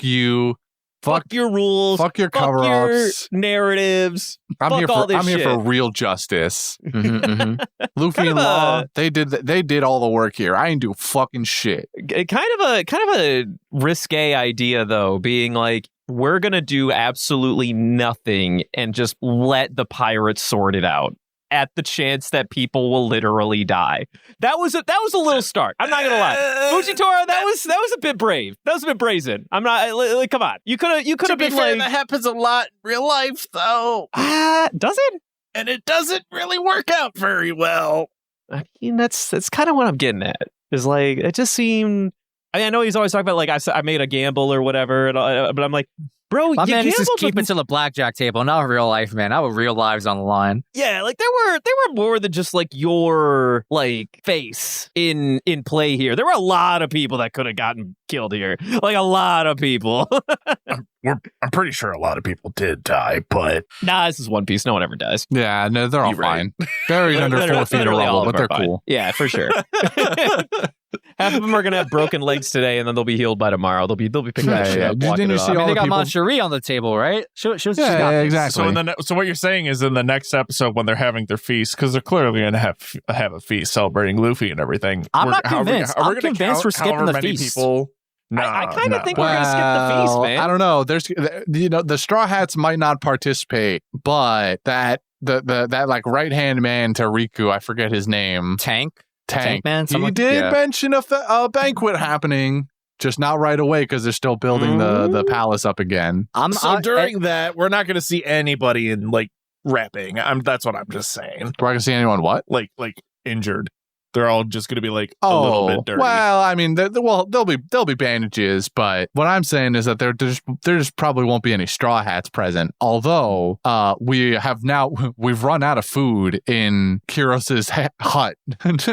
you. Fuck your rules. Fuck your cover-ups. Your narratives. I'm here for real justice. Luffy and Law, they did all the work here. I ain't do fucking shit. Kind of a risque idea though, being like, we're gonna do absolutely nothing and just let the pirates sort it out at the chance that people will literally die. That was a little start. I'm not gonna lie, Fujitora. That was a bit brave. That was a bit brazen. I'm not. Like, come on. You could have been like. That happens a lot in real life, though. Does it? And it doesn't really work out very well. I mean, that's kind of what I'm getting at. Is like it just seemed. I know he's always talking about like I made a gamble or whatever, but I'm like, bro, my man used to keep it to the blackjack table, not real life, man. Not with real lives on the line. Yeah, like there were more than just like your like face in play here. There were a lot of people that could have gotten killed here, like a lot of people. I'm pretty sure a lot of people did die, but nah, this is One Piece. No one ever dies. Yeah, no, they're all fine. Buried under 4 feet of rubble, but they're cool. Yeah, for sure. Half of them are gonna have broken legs today, and then they'll be healed by tomorrow. They'll be picking that shit up. Didn't you see all they the got people? Mancherie on the table, right? She was exactly. So what you're saying is in the next episode when they're having their feast, because they're clearly going to have a feast celebrating Luffy and everything. I'm not convinced. I'm convinced we're skipping the feast. I kind of think we're going to skip the feast, man. I don't know. There's, the Straw Hats might not participate, but that like right hand man to Riku, I forget his name. Tank He man. did mention a banquet happening, just not right away because they're still building the palace up again. During that, we're not going to see anybody in like rapping. That's what I'm just saying. We're not going to see anyone what? Like injured. They're all just going to be like a little bit dirty. Well, I mean, there'll be bandages, but what I'm saying is that there just probably won't be any Straw Hats present. Although we've run out of food in Kiros's hut,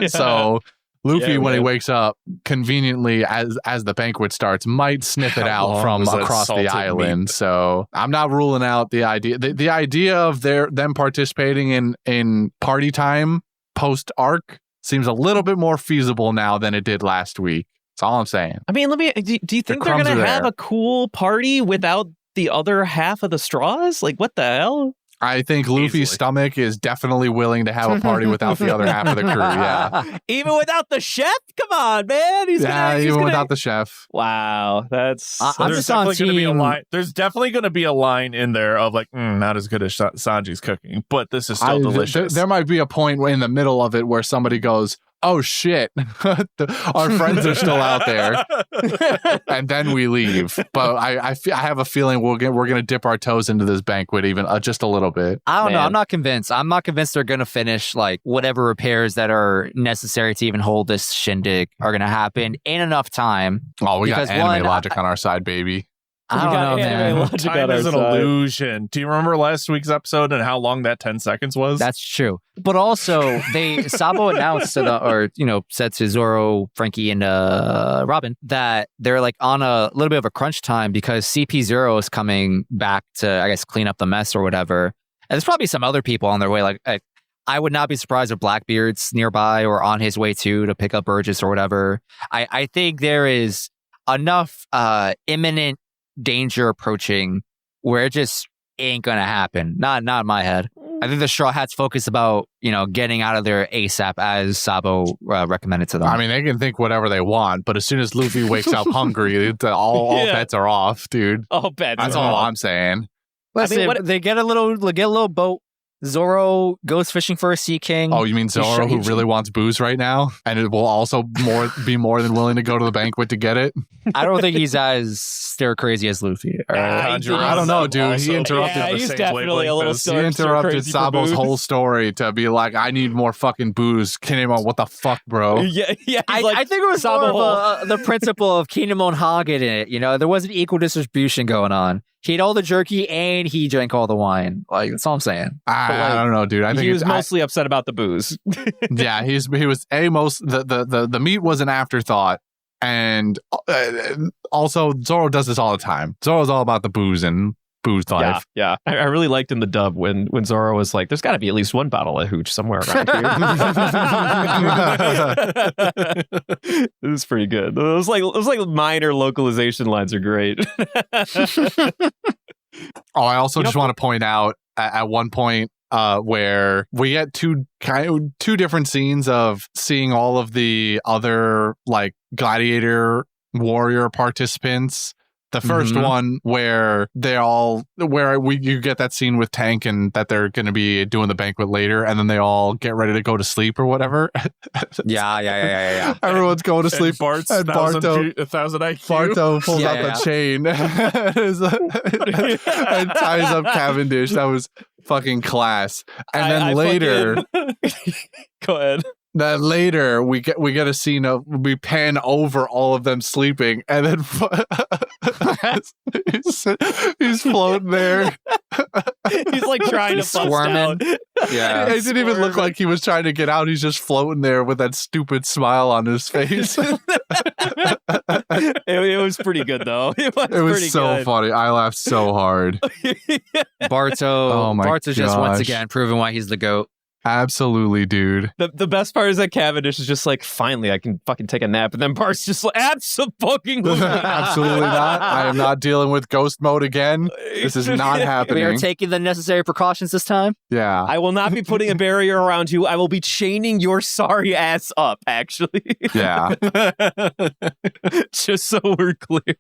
so Luffy, when he wakes up, conveniently as the banquet starts, might sniff it out from across the island. Meat? So I'm not ruling out the idea. The idea of them participating in party time post arc seems a little bit more feasible now than it did last week. That's all I'm saying. I mean, do you think they're going to have a cool party without the other half of the straws? Like, what the hell? I think Luffy's stomach is definitely willing to have a party without the other half of the crew. Yeah, even without the chef. Come on, man. Without the chef. Wow, that's. There's definitely going to be a line. There's definitely going to be a line in there of like, not as good as Sanji's cooking, but this is still delicious. There might be a point in the middle of it where somebody goes, "Oh shit, our friends are still out there," and then we leave. But I have a feeling we're gonna dip our toes into this banquet even just a little bit. I don't know. I'm not convinced. I'm not convinced they're gonna finish like whatever repairs that are necessary to even hold this shindig are gonna happen in enough time. Oh, we got anime logic on our side, baby. I don't know, man. Time is an illusion. Do you remember last week's episode and how long that 10 seconds was? That's true. But also, Sabo announced said to Zoro, Frankie, and Robin that they're like on a little bit of a crunch time because CP0 is coming back to, I guess, clean up the mess or whatever. And there's probably some other people on their way. Like, I would not be surprised if Blackbeard's nearby or on his way to pick up Burgess or whatever. I think there is enough imminent danger approaching where it just ain't gonna happen. Not in my head. I think the Straw Hats focus about getting out of there ASAP as Sabo recommended to them. I mean, they can think whatever they want, but as soon as Luffy wakes up hungry, all bets are off, dude. All bets. That's all I'm saying. Listen, they get a little boat. Zoro goes fishing for a sea king. Oh, you mean Zoro, who really wants booze right now, and it will also be more than willing to go to the banquet to get it? I don't think he's as stir crazy as Luffy. I don't know, dude. He interrupted. Yeah, he's definitely a little He interrupted Sabo's whole story to be like, "I need more fucking booze." Kinemon, what the fuck, bro? Yeah. I think it was more of the principle of Kinemon Hagen in it. There was an equal distribution going on. He ate all the jerky and he drank all the wine. Like, that's all I'm saying. I don't know, dude. I think he was mostly upset about the booze. yeah, he was the meat was an afterthought, and also Zoro does this all the time. Zoro's all about the booze and booze life. Yeah. I really liked in the dub when Zoro was like, "There's got to be at least one bottle of hooch somewhere around here." It was pretty good. It was like minor localization lines are great. I also just want to point out at one point where we get two different scenes of seeing all of the other like gladiator warrior participants. The first one where you get that scene with Tank and that they're going to be doing the banquet later, and then they all get ready to go to sleep or whatever. Yeah. Everyone's going to sleep. Bart's and 1,000 IQ. Barto pulls out the chain and ties up Cavendish. That was fucking class. And then later, go ahead. Then later we get a scene of we pan over all of them sleeping, and then he's floating there. He's like trying to squirming. Yeah, it didn't even look like he was trying to get out. He's just floating there with that stupid smile on his face. It was pretty good though. It was so funny. I laughed so hard. Barto just once again proving why he's the GOAT. Absolutely, dude. The best part is that Cavendish is just like, finally, I can fucking take a nap. And then Bart's just like, absolutely not. Absolutely not. I am not dealing with ghost mode again. This is not happening. We are taking the necessary precautions this time. Yeah. I will not be putting a barrier around you. I will be chaining your sorry ass up, actually. Yeah. Just so we're clear.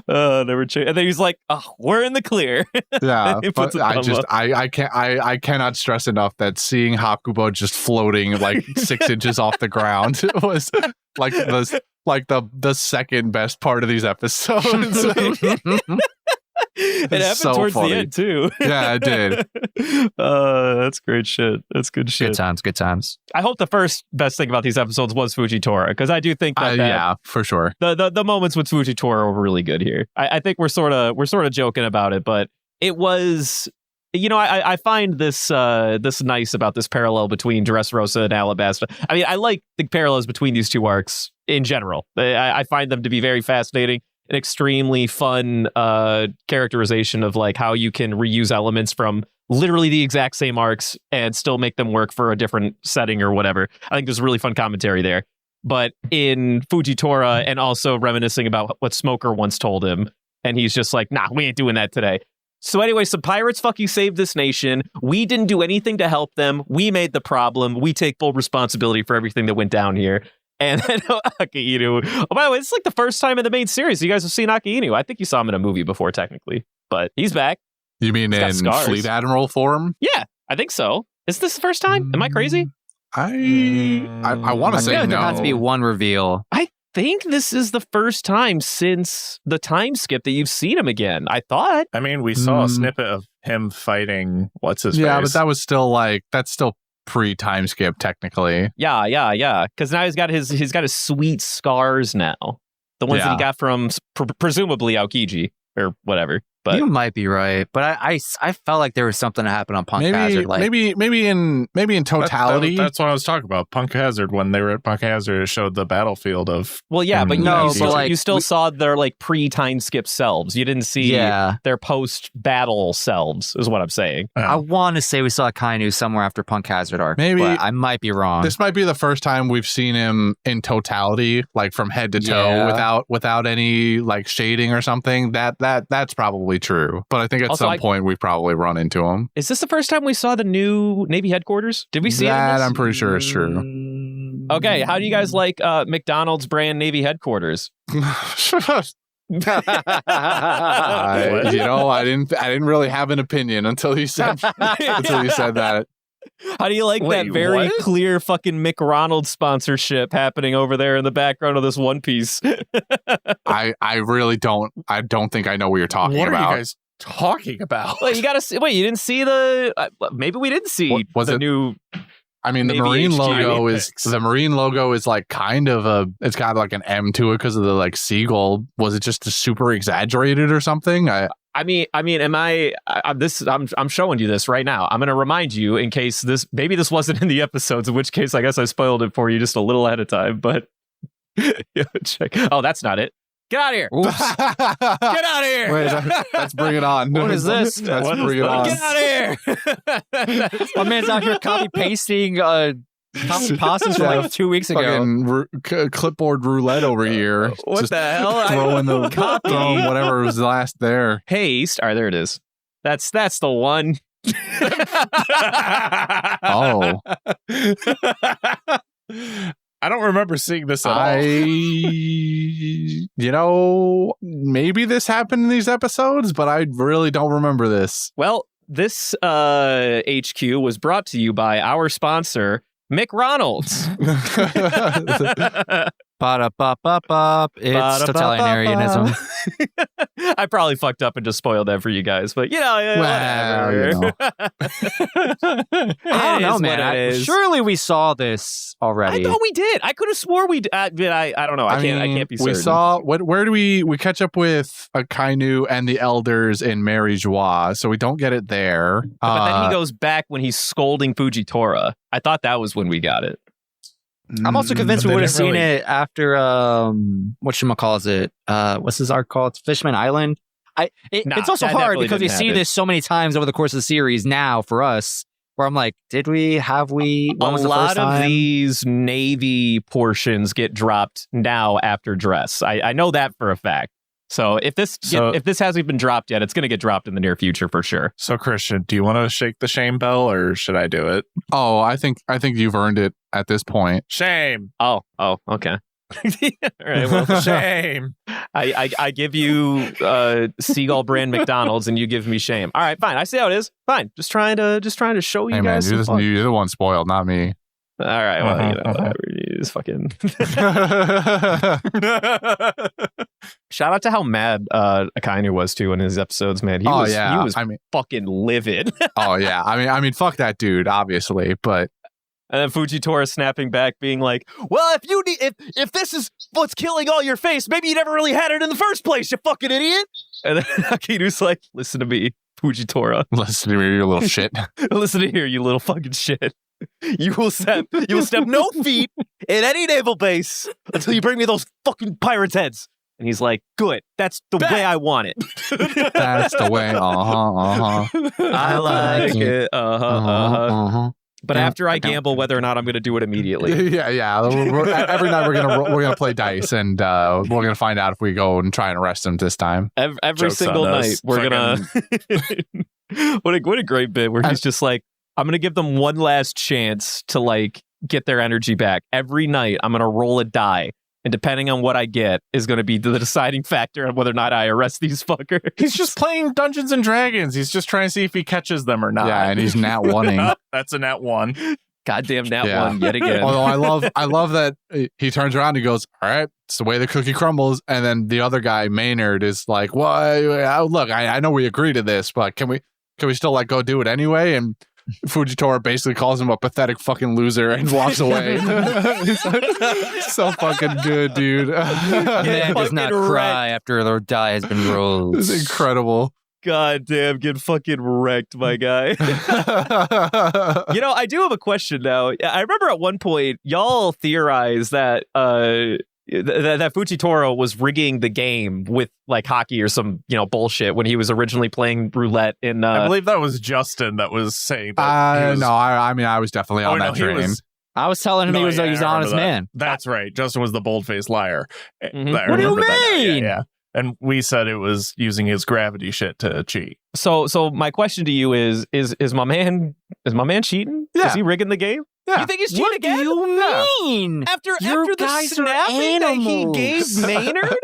Never change. And then he's like, oh, we're in the clear. Yeah. But I cannot stress enough that seeing Hakubo just floating like 6 inches off the ground was like the second best part of these episodes. It happened so towards funny. The end too. Yeah, it did. That's great shit. That's good shit. Good times. I hope the first best thing about these episodes was Fujitora, because I do think that yeah, for sure. The moments with Fujitora were really good here. I think we're sort of joking about it, but it was. You know, I find this nice about this parallel between Dressrosa and Alabasta. I mean, I like the parallels between these two arcs in general. I find them to be very fascinating. An extremely fun characterization of like how you can reuse elements from literally the exact same arcs and still make them work for a different setting or whatever. I think there's a really fun commentary there. But in Fujitora, and also reminiscing about what Smoker once told him, and he's just like, nah, we ain't doing that today. So anyway, some pirates fucking saved this nation. We didn't do anything to help them. We made the problem. We take full responsibility for everything that went down here. And then Aka Inu. Oh, by the way, it's like the first time in the main series you guys have seen Aka Inu. I think you saw him in a movie before, technically. But he's back. You mean in Fleet Admiral form? Yeah, I think so. Is this the first time? Am I crazy? I want to say no. There has to be one reveal. I think this is the first time since the time skip that you've seen him again. I thought. I mean, we saw a snippet of him fighting what's his face. Yeah, but that was still like that's still pre-time skip technically. Yeah. Because now he's got his sweet scars now, the ones that he got from presumably Aokiji or whatever. But you might be right, but I felt like there was something that happened on Punk Hazard. Like maybe in totality. That's what I was talking about. Punk Hazard, when they were at Punk Hazard, it showed the battlefield of. Well, yeah, but you still saw their like pre-time skip selves. You didn't see their post-battle selves, is what I'm saying. I want to say we saw Kainu somewhere after Punk Hazard arc. Maybe but I might be wrong. This might be the first time we've seen him in totality, like from head to toe, without any like shading or something. That's probably true, but I think at some point we've probably run into him. Is this the first time we saw the new Navy headquarters? Did we see that? I'm pretty sure it's true. Okay, how do you guys like McDonald's brand Navy headquarters? I didn't really have an opinion until you said that. How do you like that very clear fucking McRonald's sponsorship happening over there in the background of this One Piece? I really don't. I don't think I know what you're talking about. What are you guys talking about? Well, you gotta see. Wait, you didn't see the? Maybe we didn't see the new. I mean, the Marine logo is like kind of it's got like an M to it because of the like seagull. Was it just super exaggerated or something? I mean, am I'm showing you this right now. I'm going to remind you in case maybe this wasn't in the episodes, in which case I guess I spoiled it for you just a little ahead of time, but check. Oh, that's not it. Get out of here. Get out of here. Wait, let's bring it on. What is this? Let's bring it on. Get out of here. My man's out here copy pasting copy pastas from like 2 weeks ago. Fucking clipboard roulette over here. What Just the hell? throwing the Copy. throwing whatever was last there. Paste. All right, there it is. That's the one. Oh, I don't remember seeing this at all. Maybe this happened in these episodes, but I really don't remember this. Well, this HQ was brought to you by our sponsor, McRonald's. Ba-da-ba-ba-ba. It's totalitarianism. I probably fucked up and just spoiled that for you guys, but Well, I don't know, man. Surely we saw this already. I thought we did. I could have swore we did. I don't know. I can't be certain. We saw where do we catch up with Akainu and the elders in Mary Joie, so we don't get it there. But then he goes back when he's scolding Fujitora. I thought that was when we got it. I'm also convinced But we they would have didn't seen really- it after whatchamacallit it? What's this arc called? Fishman Island. It's also that hard definitely because we didn't see happen. this so many times over the course of the series now for us, where I'm like, did we? Have we? When A was the lot first of time? these Navy portions get dropped now after dress. I know that for a fact. So if this hasn't been dropped yet, it's going to get dropped in the near future for sure. So, Christian, do you want to shake the shame bell or should I do it? Oh, I think you've earned it at this point. Shame. Oh, okay. All right. Well, Shame. I give you Seagull brand McDonald's, and you give me shame. All right, fine. I see how it is. Fine. Just trying to show you Hey man, guys. some fun. you're the one spoiled, not me. All right. Well, whatever. You just fucking. Shout out to how mad Akainu was too in his episodes, man. He was fucking livid. Oh yeah. I mean, fuck that dude, obviously, but And then Fujitora snapping back, being like, "Well, if this is what's killing all your face, maybe you never really had it in the first place, you fucking idiot." And then Akinu's like, "Listen to me, Fujitora. listen to me, you little shit. Listen to here, you little fucking shit. You will step no feet in any naval base until you bring me those fucking pirates' heads." And he's like, "Good. That's the way I want it. That's the way. I like it. But Yeah, after I gamble whether or not I'm going to do it immediately." Yeah. Every night we're gonna play dice, and we're gonna find out if we go and try and arrest him this time. Every Joke's single on us. night, we're gonna. What a great bit where he's just like, "I'm gonna give them one last chance to like get their energy back. Every night, I'm gonna roll a die, and depending on what I get, is gonna be the deciding factor on whether or not I arrest these fuckers." He's just playing Dungeons and Dragons. He's just trying to see if he catches them or not. Yeah, and he's nat oneing. That's a nat one. Goddamn that Yeah. one yet again. Although I love that he turns around and he goes, "All right, it's the way the cookie crumbles." And then the other guy, Maynard, is like, "Well, look, I know we agree to this, but can we still like go do it anyway?" And Fujitora basically calls him a pathetic fucking loser and walks away. So fucking good, dude. Man does not Fucking cry after the die has been rolled. It's incredible. Goddamn, get fucking wrecked, my guy. I do have a question now. I remember at one point y'all theorized that that Fujitora was rigging the game with like hockey or some bullshit when he was originally playing roulette in. I believe that was Justin that was saying that. he was, No, I mean, I was definitely on that he train. was- I was telling him he was I an remember honest that. man. That's right. Justin was the bold-faced liar. Mhm. I What do you remember that now. mean? Yeah. And we said it was using his gravity shit to cheat. So my question to you is my man cheating? Yeah. Is he rigging the game? Yeah. You think he's cheating What again? do you Yeah. mean? After Your the guys are snapping that he animals. gave Maynard?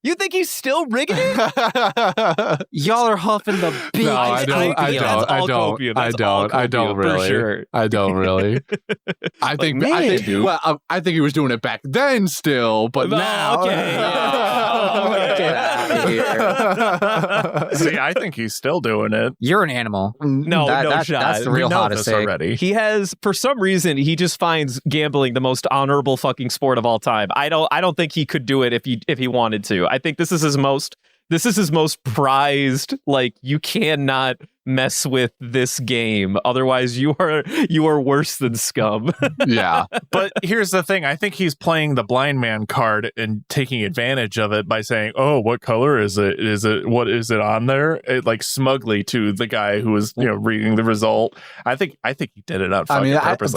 You think he's still rigging it? Y'all are huffing the big. No, I don't. I That's don't. I all don't. copium. I That's all don't. I don't copium, for really. sure. I don't really. I think. man. Well, I think he was doing it back then still, but No, now. okay, yeah. Okay. Get out of here. See, I think he's still doing it. You're an animal. No, That- no that- shot. That's the We real know hottest this take. already. He has, for some reason, he just finds gambling the most honorable fucking sport of all time. I don't think he could do it if he wanted to. I think this is his most this is his most prized. Like, you cannot mess with this game, otherwise you are worse than scum. Yeah. But here's the thing. I think he's playing the blind man card and taking advantage of it by saying, oh, what color is it? What is it on there? Like smugly to the guy who was, reading the result. I think he did it on purpose.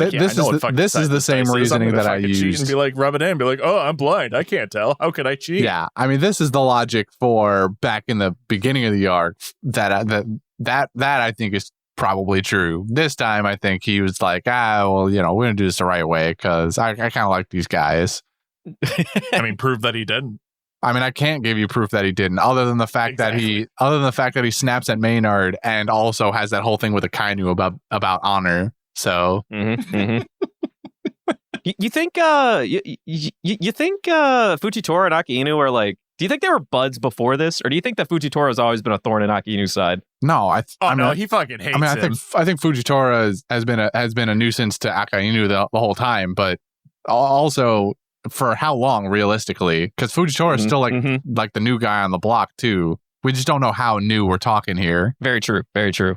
This is the same reasoning that I used. And be like, rub it in and be like, oh, I'm blind. I can't tell. How could I cheat? Yeah. I mean, this is the logic for back in the beginning of the arc that I think is probably true. This time, I think he was like, we're going to do this the right way because I kind of like these guys. I mean, prove that he didn't. I mean, I can't give you proof that he didn't, other than the fact that he snaps at Maynard and also has that whole thing with Akainu about honor. So, You think you think Fujitora and Akainu are like? Do you think they were buds before this, or do you think that Fujitora has always been a thorn in Akainu's side? No, he fucking hates him. I think Fujitora has been a nuisance to Akainu the whole time, but also for how long realistically? Because Fujitora is still like the new guy on the block too. We just don't know how new we're talking here. Very true. Very true.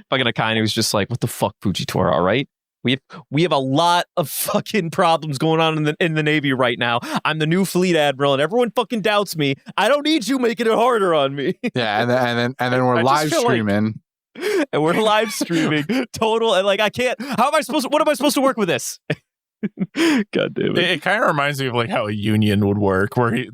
Fucking Akainu's just like, what the fuck, Fujitora? All right. We have a lot of fucking problems going on in the Navy right now. I'm the new fleet admiral, and everyone fucking doubts me. I don't need you making it harder on me. Yeah, and then we're live streaming. And we're live streaming. Total, and like I can't. What am I supposed to work with this? God damn it! It kind of reminds me of like how a union would work, where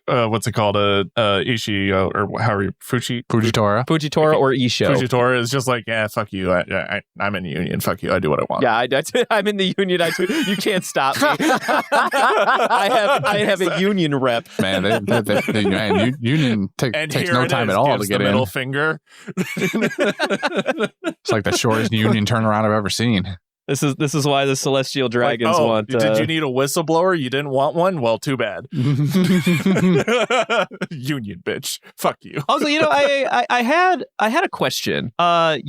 what's it called? Ishii or how are you? Fujitora or Isho. Fujitora is just like, yeah, fuck you. I'm in the union. Fuck you. I do what I want. Yeah, I'm in the union. You can't stop me. I have a union rep. Man, union takes no time at all to get in. Middle finger. It's like the shortest union turnaround I've ever seen. This is why the Celestial Dragons want. Did you need a whistleblower? You didn't want one? Well, too bad. Union bitch. Fuck you. Also, I had a question. At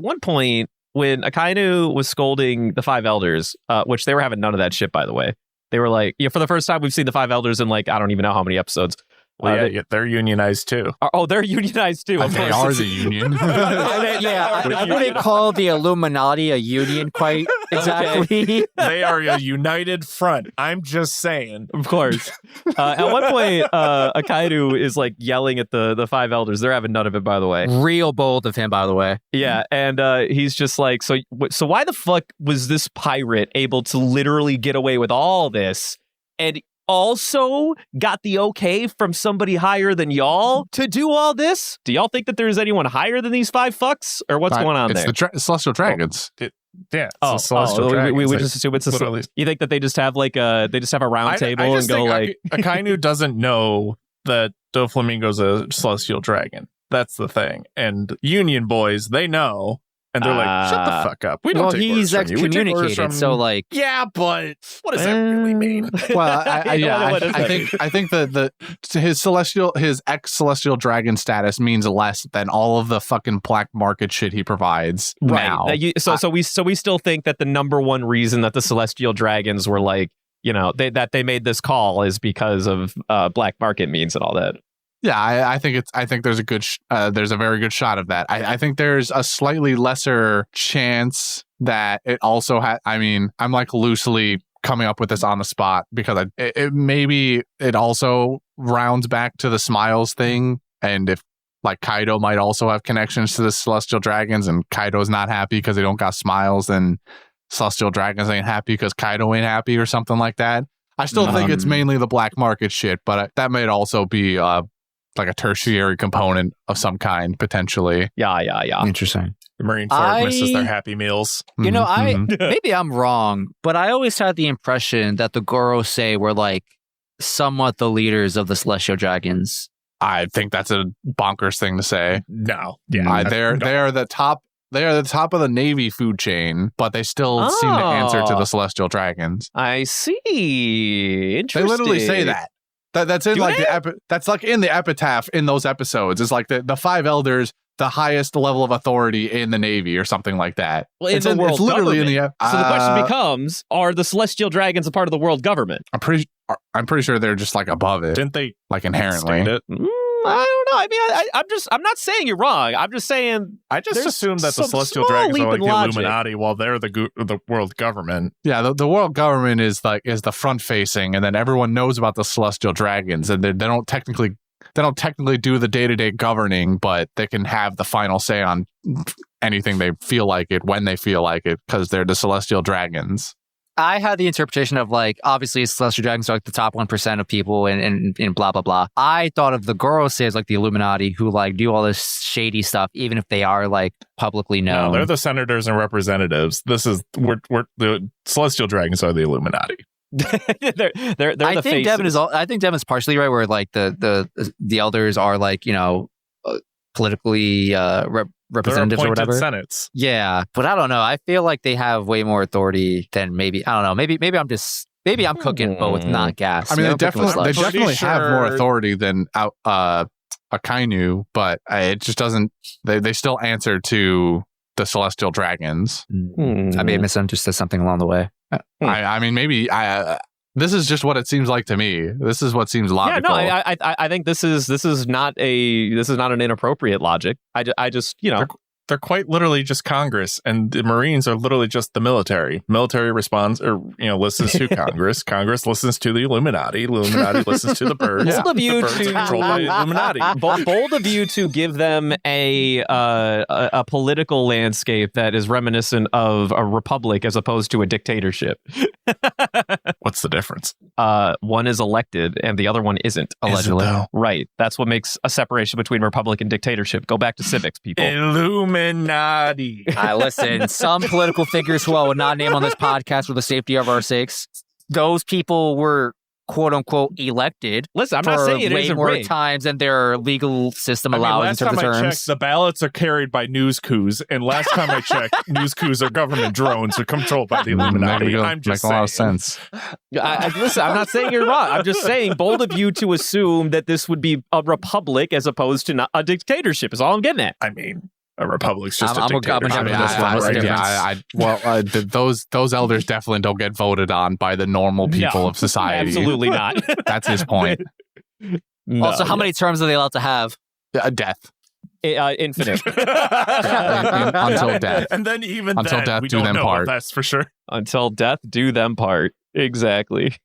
one point when Akainu was scolding the Five Elders, which they were having none of that shit, by the way. They were like, for the first time we've seen the Five Elders in like I don't even know how many episodes. Well, they're unionized too. They're unionized too. They are the union. I wouldn't call the Illuminati a union quite exactly. They are a united front. I'm just saying. Of course. At one point, Akainu is like yelling at the Five Elders. They're having none of it, by the way. Real bold of him, by the way. Yeah, and he's just like, so why the fuck was this pirate able to literally get away with all this and also got the okay from somebody higher than y'all to do all this? Do y'all think that there's anyone higher than these five fucks, or what's going on there? It's the Celestial Dragons. Celestial Dragons. We just assume it's you think that they just have like a round table and go like Akainu doesn't know that Doflamingo's a Celestial Dragon. That's the thing. And Union boys, they know. And they're like, shut the fuck up. We don't take orders from you. Excommunicated, so like... Yeah, but what does that really mean? Well, I think his ex-Celestial Dragon status means less than all of the fucking black market shit he provides now. So we still think that the number one reason that the Celestial Dragons were like, that they made this call is because of black market means and all that. Yeah, I think there's there's a very good shot of that. I think there's a slightly lesser chance that it also had. I mean, I'm like loosely coming up with this on the spot because maybe it also rounds back to the Smiles thing, and if like Kaido might also have connections to the Celestial Dragons, and Kaido's not happy because they don't got Smiles, then Celestial Dragons ain't happy because Kaido ain't happy or something like that. I still think it's mainly the black market shit, but that might also be like a tertiary component of some kind, potentially. Yeah. Interesting. The Marine Corps misses their Happy Meals. Maybe I'm wrong, but I always had the impression that the Gorosei were like somewhat the leaders of the Celestial Dragons. I think that's a bonkers thing to say. No. Yeah. They are the top of the Navy food chain, but they still seem to answer to the Celestial Dragons. I see. Interesting. They literally say that. That's in that's like in the epitaph in those episodes. It's like the Five Elders, the highest level of authority in the Navy or something like that. Well, it's literally in the so the question becomes, are the Celestial Dragons a part of the world government? I'm pretty sure they're just like above it. Didn't they like inherently? I don't know. I mean, I'm not saying you're wrong. I'm just saying I just there's assume that the some Celestial small Dragons leap are like in the logic. Illuminati while they're the world government. Yeah, the world government is the front facing, and then everyone knows about the Celestial Dragons, and they don't technically do the day-to-day governing, but they can have the final say on anything they feel like it when they feel like it because they're the Celestial Dragons. I had the interpretation of like, obviously Celestial Dragons are like the top 1% of people and blah, blah, blah. I thought of the Goros as like the Illuminati who like do all this shady stuff, even if they are like publicly known. No, they're the senators and representatives. We're the Celestial Dragons are the Illuminati. they're I the think faces. I think Devin's partially right where like the elders are like, politically representatives They're or appointed whatever. senates. Yeah, but I don't know. I feel like they have way more authority than maybe. I don't know. Maybe I'm cooking both, not gas. I mean, they definitely Pretty have more sure- authority than Akainu, but it just doesn't. They still answer to the Celestial Dragons. I may have misunderstood something along the way. I mean, maybe this is just what it seems like to me. This is what seems logical. Yeah, no, I think this is not an inappropriate logic. I just They're quite literally just Congress, and the Marines are literally just the military. Military responds or listens to Congress. Congress listens to the Illuminati. Illuminati listens to the birds. Bold of you The birds to are controlled by the Illuminati. bold of you to give them a political landscape that is reminiscent of a republic as opposed to a dictatorship. What's the difference? One is elected and the other one isn't. Allegedly. Right. That's what makes a separation between republic and dictatorship. Go back to civics, people. Illuminati. Listen, some political figures who I would not name on this podcast for the safety of our sakes, those people were quote unquote elected. Listen, I'm not saying it way isn't more rigged. times than their legal system allows in last terms time of I terms. checked, the ballots are carried by news coups, and last time I checked, news coups are government drones are controlled by the Illuminati. I'm just make a lot of saying. sense. Listen, I'm not saying you're wrong. I'm just saying bold of you to assume that this would be a republic as opposed to not a dictatorship is all I'm getting at. I mean, a republic's just I'm a a government dictatorship. I mean, those elders definitely don't get voted on by the normal people No, of society. Absolutely not. That's his point. No, Also, how many terms are they allowed to have? Death. Infinite. Until death. And then even Until then, death we do don't them know part. if that's for sure. Until death do them part. Exactly.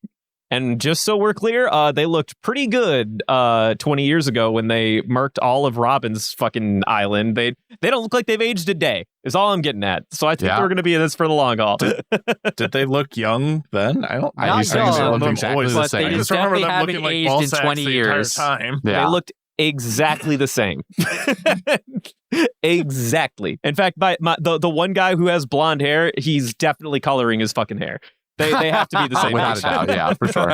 And just so we're clear, they looked pretty good 20 years ago when they murked all of Robin's fucking island. They don't look like they've aged a day, is all I'm getting at. So I think Yeah. we're going to be in this for the long haul. Did they look young then? I don't. Not I just young, remember them exactly always- the but same. I they just remember them definitely looking haven't like aged ball in sacks 20 the years. entire time. They Yeah. looked exactly the same. Exactly. In fact, the one guy who has blonde hair, he's definitely coloring his fucking hair. They have to be the same Without age. a doubt, yeah, for sure.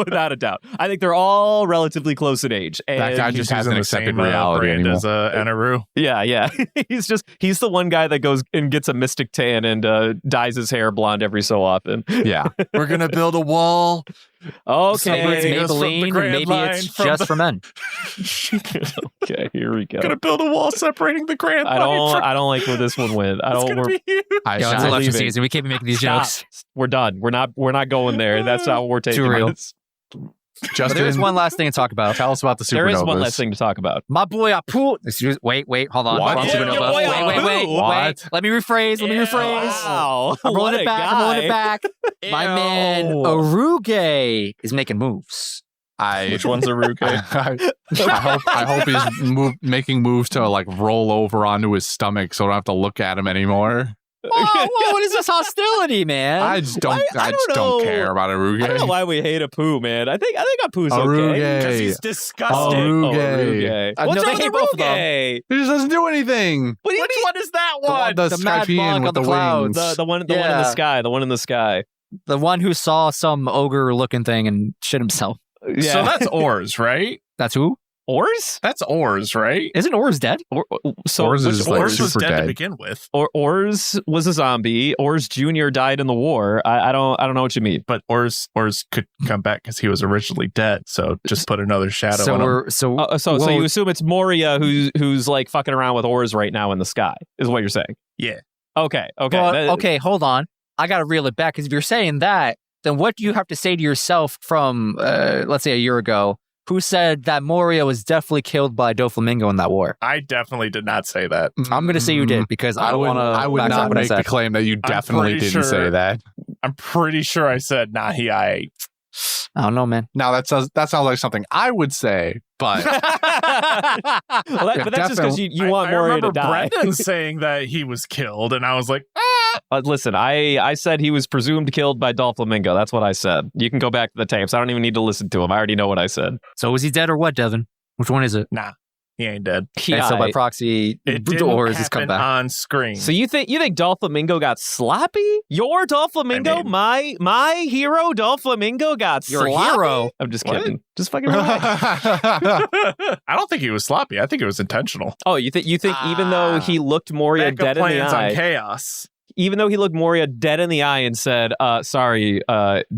Without a doubt. I think they're all relatively close in age. And That guy He's just hasn't using the accepted same, reality brand anymore. as Anaru. yeah. he's the one guy that goes and gets a mystic tan and dyes his hair blonde every so often. Yeah. We're gonna build a wall. Maybe Okay. it's us from the Maybelline, or Grand maybe Line it's from just the- for men. Okay, here we go. Gonna build a wall separating the Grand Line. I don't like where this one went. It's gonna be huge. Yo, it's Not election leaving. season. We can't be making these Stop. jokes. We're done. We're not going there. That's not what we're taking. Too real. This. But there is Justin, one last thing to talk about. tell us about the supernovas. There is one last thing to talk about. My boy Apu. Wait, hold on. What? Wrong Yeah, supernova. your boy Wait. Apu. What? Let me rephrase. Wow. I'm rolling What it a back. I'm rolling it guy. back. My man Aruge is making moves. Which one's Aruke? I hope he's making moves to like roll over onto his stomach so I don't have to look at him anymore. Whoa, what is this hostility, man? I just don't. I I just don't don't know. care about Aruge. I don't know why we hate Apu, man. I think Apu's Aruge. okay. Because he's disgusting. Aruge. Aruge. No, What's they wrong hate with both of them. Aruge? He just doesn't do anything. What do you Which mean? one is that The one? one, the The mad Skypean bug with on the the clouds. wings. The one in the Yeah. sky. The one in the sky. The one who saw some ogre-looking thing and shit himself. Yeah. So that's Ors, right? That's who? Ors? That's Ors, right? Isn't Ors dead? So Ors which is like Ors was super dead to dead. begin with, Ors was a zombie. Ors Jr. died in the war. I don't know what you mean. but Ors could come back because he was originally dead. So just put another shadow on him. So well, you assume it's Moria who's like fucking around with Ors right now in the sky is what you're saying? Yeah. Okay. but, That- okay, hold on. I got to reel it back because if you're saying that, then what do you have to say to yourself from, let's say, a year ago who said that Moria was definitely killed by Doflamingo in that war. I definitely did not say that. I'm going to say you did because I don't want to. I would not make the claim that you definitely didn't say that. I'm pretty sure I said Nahii. I don't know, man. Now that sounds like something I would say, but Well, but that's just because you want Moria to die. Brendan saying that he was killed, and I was like, Listen, I said he was presumed killed by Doflamingo. That's what I said. You can go back to the tapes. I don't even need to listen to him. I already know what I said. So is he dead or what, Devin? Which one is it? nah, he ain't dead. Okay, so by proxy, It didn't Ors has come happen back. on screen. So you think Doflamingo got sloppy? Your Doflamingo, my hero Doflamingo got Your sloppy? hero? I'm just What? kidding. Just fucking relax. I don't think he was sloppy. I think it was intentional. Oh, you think even though he looked Moria Backup dead in the plans on eye, chaos. even though he looked Moria dead in the eye and said, sorry,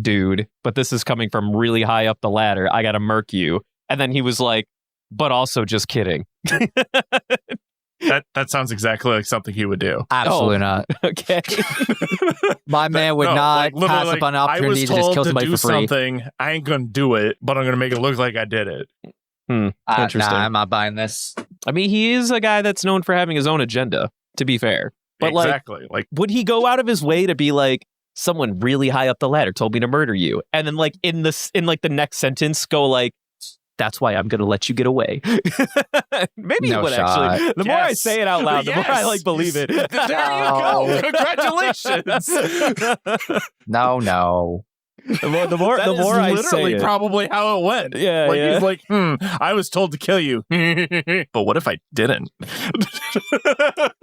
dude, but this is coming from really high up the ladder. I gotta murk you. And then he was like, but also just kidding. That sounds exactly like something he would do. Absolutely not. Okay. My man would No, not literally, pass up on an opportunity to just kill somebody for free. something. I ain't gonna do it, but I'm gonna make it look like I did it. Interesting. Nah, I'm not buying this. I mean, he is a guy that's known for having his own agenda, to be fair. But Exactly. Like would he go out of his way to be like, someone really high up the ladder told me to murder you, and then like in the next sentence go like, that's why I'm going to let you get away. Maybe No he would shot. actually. The more I Yes. say it out loud, the more I Yes. like believe it. There you go. Congratulations. No. The more That is I say literally it. probably how it went. Yeah, Like yeah. he's like, I was told to kill you. But what if I didn't?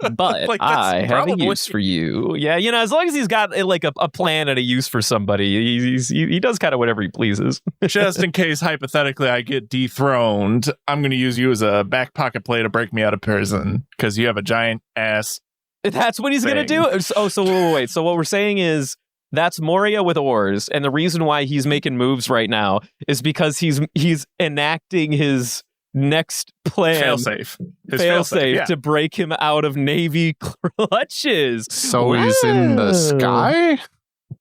But Like, that's I have a probably- use for you. Yeah, as long as he's got like a plan and a use for somebody, he does kind of whatever he pleases. Just in case hypothetically I get dethroned, I'm going to use you as a back pocket play to break me out of prison because you have a giant ass. That's what he's going to Thing. do? Oh, so wait. So what we're saying is that's Moria with Ors, and the reason why he's making moves right now is because he's enacting his next plan. Failsafe. His Failsafe yeah. to break him out of Navy clutches. so he's in the sky.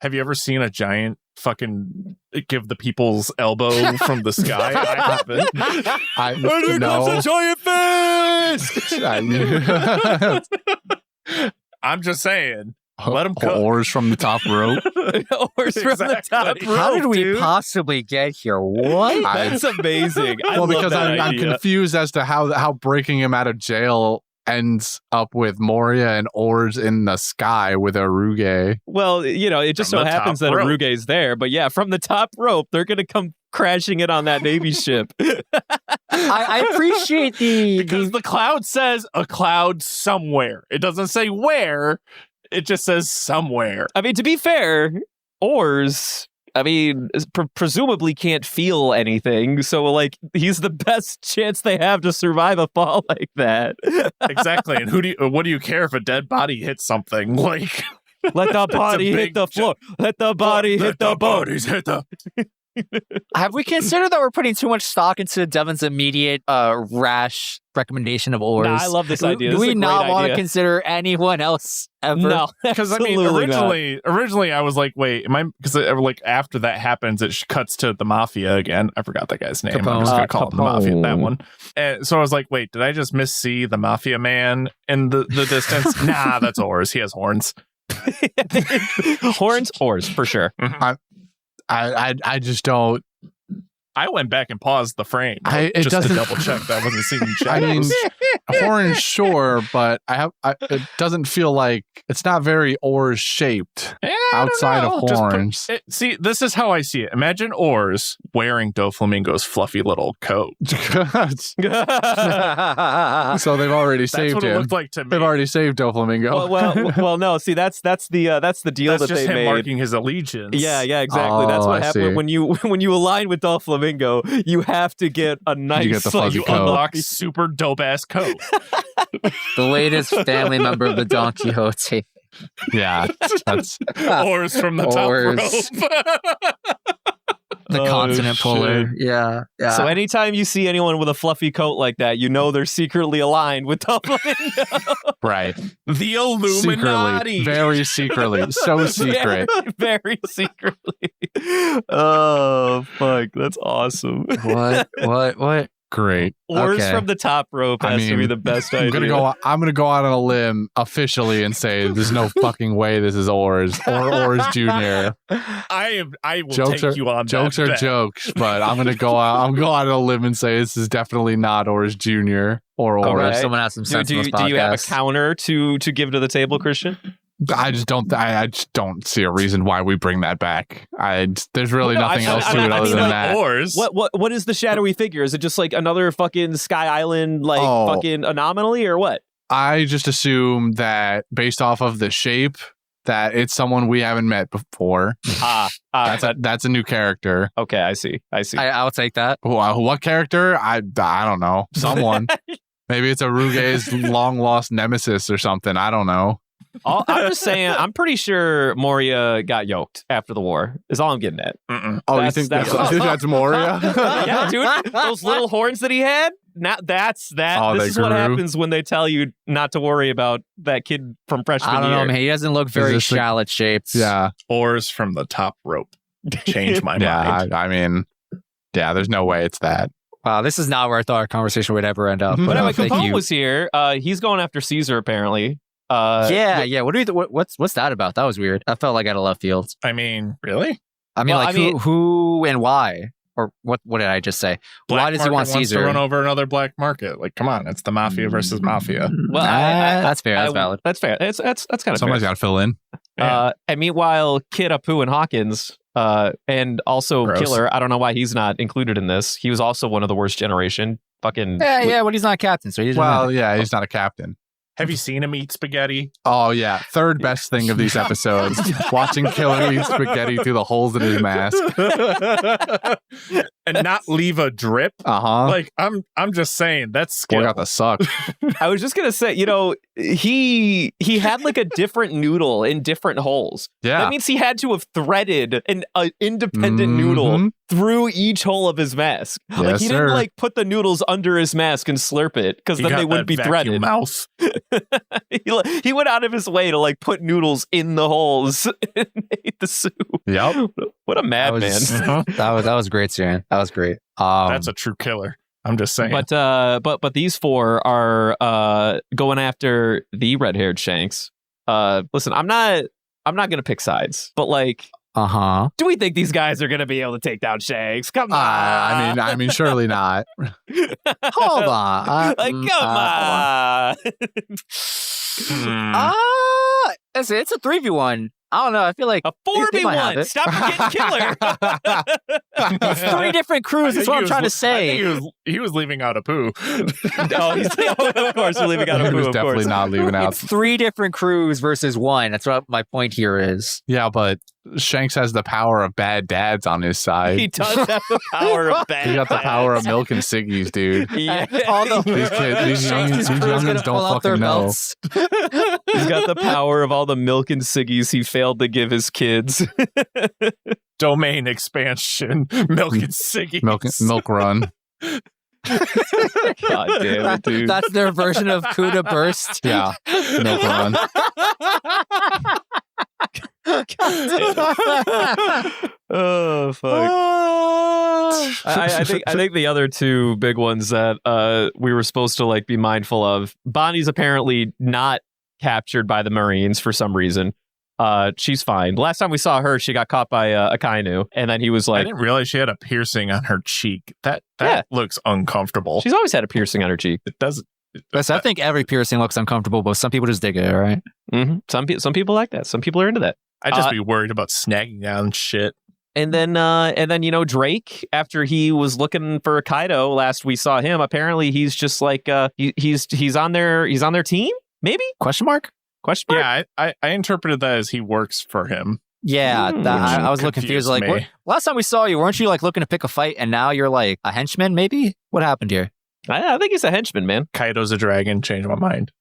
Have you ever seen a giant fucking give the people's elbow from the sky? I haven't. I no. giant I'm just saying. Let him cook. Oars from the top rope. Ors from the top Exactly. rope, How did we dude. possibly get here? What? That's amazing. I Well, love because that I'm idea. confused as to how breaking him out of jail ends up with Moria and Ors in the sky with Aruge. Well, it just From so the happens top that rope. Aruge's there. But yeah, from the top rope, they're going to come crashing in on that Navy ship. I appreciate the Because the cloud says a cloud somewhere. It doesn't say where. It just says somewhere. I mean, to be fair, Ors, presumably can't feel anything. So, like, he's the best chance they have to survive a fall like that. Exactly. And what do you care if a dead body hits something? Like, Let the body hit big the floor. Let the body hit the boat. bodies hit the. Have we considered that we're putting too much stock into Devin's immediate rash recommendation of Ors? Nah, I love this idea. Do This is we a not great want to idea. consider anyone else ever? No, Because I mean, absolutely not. originally I was like, wait, am I? Because like after that happens, it cuts to the mafia again. I forgot that guy's name. I'm Capone. just gonna call him the mafia. That Capone. one. And so I was like, wait, did I just missee the mafia man in the distance? Nah, that's Ors. He has horns. Horns, Ors, for sure. I just don't. I went back and paused the frame It just to doesn't- double check that I wasn't seeing I mean, shadows. horns, sure, but it doesn't feel like it's not very Ors shaped Yeah, I don't outside know. of Just horns. see, this is how I see it. Imagine Ors wearing Doflamingo's fluffy little coat. So they've already That's saved what it him. looked like to me. They've already saved Doflamingo. well, no. See, that's the deal That's that just they him made. marking his allegiance. Yeah, exactly. That's Oh, what I happened see. when you align with Doflamingo. You have to get a nice. get the fuzzy You coat. unlock super dope ass coat. The latest family member of the Don Quixote. Yeah, that's Ors from the top Ors. rope. The continent puller. shit. Yeah. So anytime you see anyone with a fluffy coat like that, you know they're secretly aligned with Doflamingo. Right. The Illuminati. Secretly. Very secretly. So secret. Very, very secretly. Oh, fuck. That's awesome. What? Great. Oars Okay. from the top rope has to be the best idea. I'm gonna go out on a limb officially and say there's no fucking way this is Oars or Oars Jr. I will Jokes take are you on jokes that are bet. jokes, but I'm gonna go out on a limb and say this is definitely not Oars Jr. or Or Oars. if someone has some sense do in this you have a podcast. counter to give to the table, Christian? I just don't see a reason why we bring that back. There's really Well, no, nothing I- else I to mean, it other like, than that. Oars. What is the shadowy figure? Is it just like another fucking Sky Island fucking anomaly or what? I just assume that based off of the shape, that it's someone we haven't met before. That's a new character. Okay, I see. I'll take that. What character? I don't know. Someone. Maybe it's a Ruge's long lost nemesis or something. I don't know. I'm just saying, I'm pretty sure Moria got yoked after the war, is all I'm getting at. Mm-mm. Oh, That's- you think that's- that's Moria? Yeah, dude. Those little horns that he had, that's that. Oh, This they is what grew. happens when they tell you not to worry about that kid from freshman I don't year. know, man. He doesn't look very this like- shallot shaped. Yeah. Oars from the top rope. Change my mind. Yeah. I mean, yeah, there's no way it's that. Wow, this is not where I thought our conversation would ever end up. But anyway, thank Capone you. was here. He's going after Caesar, apparently. Yeah. What do you? What's that about? That was weird. I felt like out of left field. I mean, really? I mean, Well, who and why? Or what did I just say? Why does he want market wants Caesar? to run over another black market? Like, come on, it's the mafia versus mafia. Well, that's fair. That's I- valid. That's fair. That's kind of Somebody's fair. got to fill in. And meanwhile, Kid Apu and Hawkins, and also Gross. Killer. I don't know why he's not included in this. He was also one of the worst generation. Fucking Yeah, but he's not captain, so he doesn't. Well, yeah, he's not a captain. Have you seen him eat spaghetti? Oh, yeah. Third best thing of these episodes. Watching Killer eat spaghetti through the holes in his mask. And not leave a drip? Uh-huh. Like, I'm just saying, that's Boy skill. got the suck. I was just gonna say, he had like a different noodle in different holes. Yeah. That means he had to have threaded an independent noodle Mhm. through each hole of his mask. Like Yes, he didn't sir. like put the noodles under his mask and slurp it because You then got they wouldn't that be vacuum threaded. mouth. He went out of his way to like put noodles in the holes and made the soup. Yep. What a madman. that was great, Sian. That was great. That's a true killer. I'm just saying. But these four are going after the red-haired Shanks. Listen, I'm not gonna pick sides, but like, do we think these guys are gonna be able to take down Shanks? Come on. I mean, surely not. Hold on. Like, come on. Listen, it's a 3v1. I don't know. I feel like A they might have 4v1. it. Stop forgetting Killer. it's 3 different crews. That's what I'm trying to I say. think he was leaving out a poo. Of course, we're leaving out a He was poo, of definitely course. not leaving out. It's 3 different crews versus 1. That's what my point here is. Yeah, but Shanks has the power of bad dads on his side. He does have the power of bad. He got the power of milk and ciggies, dude. Yeah. All the These kids, these Shanks' youngins crew is gonna pull don't out their fucking know. belts. He's got the power of all the milk and ciggies he failed to give his kids. Domain expansion. Milk and ciggies. Milk run. God damn it, dude. That's their version of Kuda Burst. Yeah. Milk run. Oh fuck! I think the other two big ones that we were supposed to like be mindful of. Bonnie's apparently not captured by the Marines for some reason. She's fine. Last time we saw her, she got caught by Akainu, and then he was I like, didn't realize she had a piercing on her cheek. That Yeah. looks uncomfortable. she's always had a piercing on her cheek. It doesn't. Listen, I think every piercing looks uncomfortable, but some people just dig it, all right? Mm-hmm. Some people like that. Some people are into that. I'd just be worried about snagging down shit. And then Drake, after he was looking for Kaido last we saw him, apparently he's just like he's on their team. Maybe Question mark? question mark. Yeah, I interpreted that as he works for him. Yeah, I was looking confused. Confused Like, me. last time we saw you, weren't you like looking to pick a fight, and now you're like a henchman? Maybe what happened here? I think he's a henchman, man. Kaido's a dragon. Changed my mind.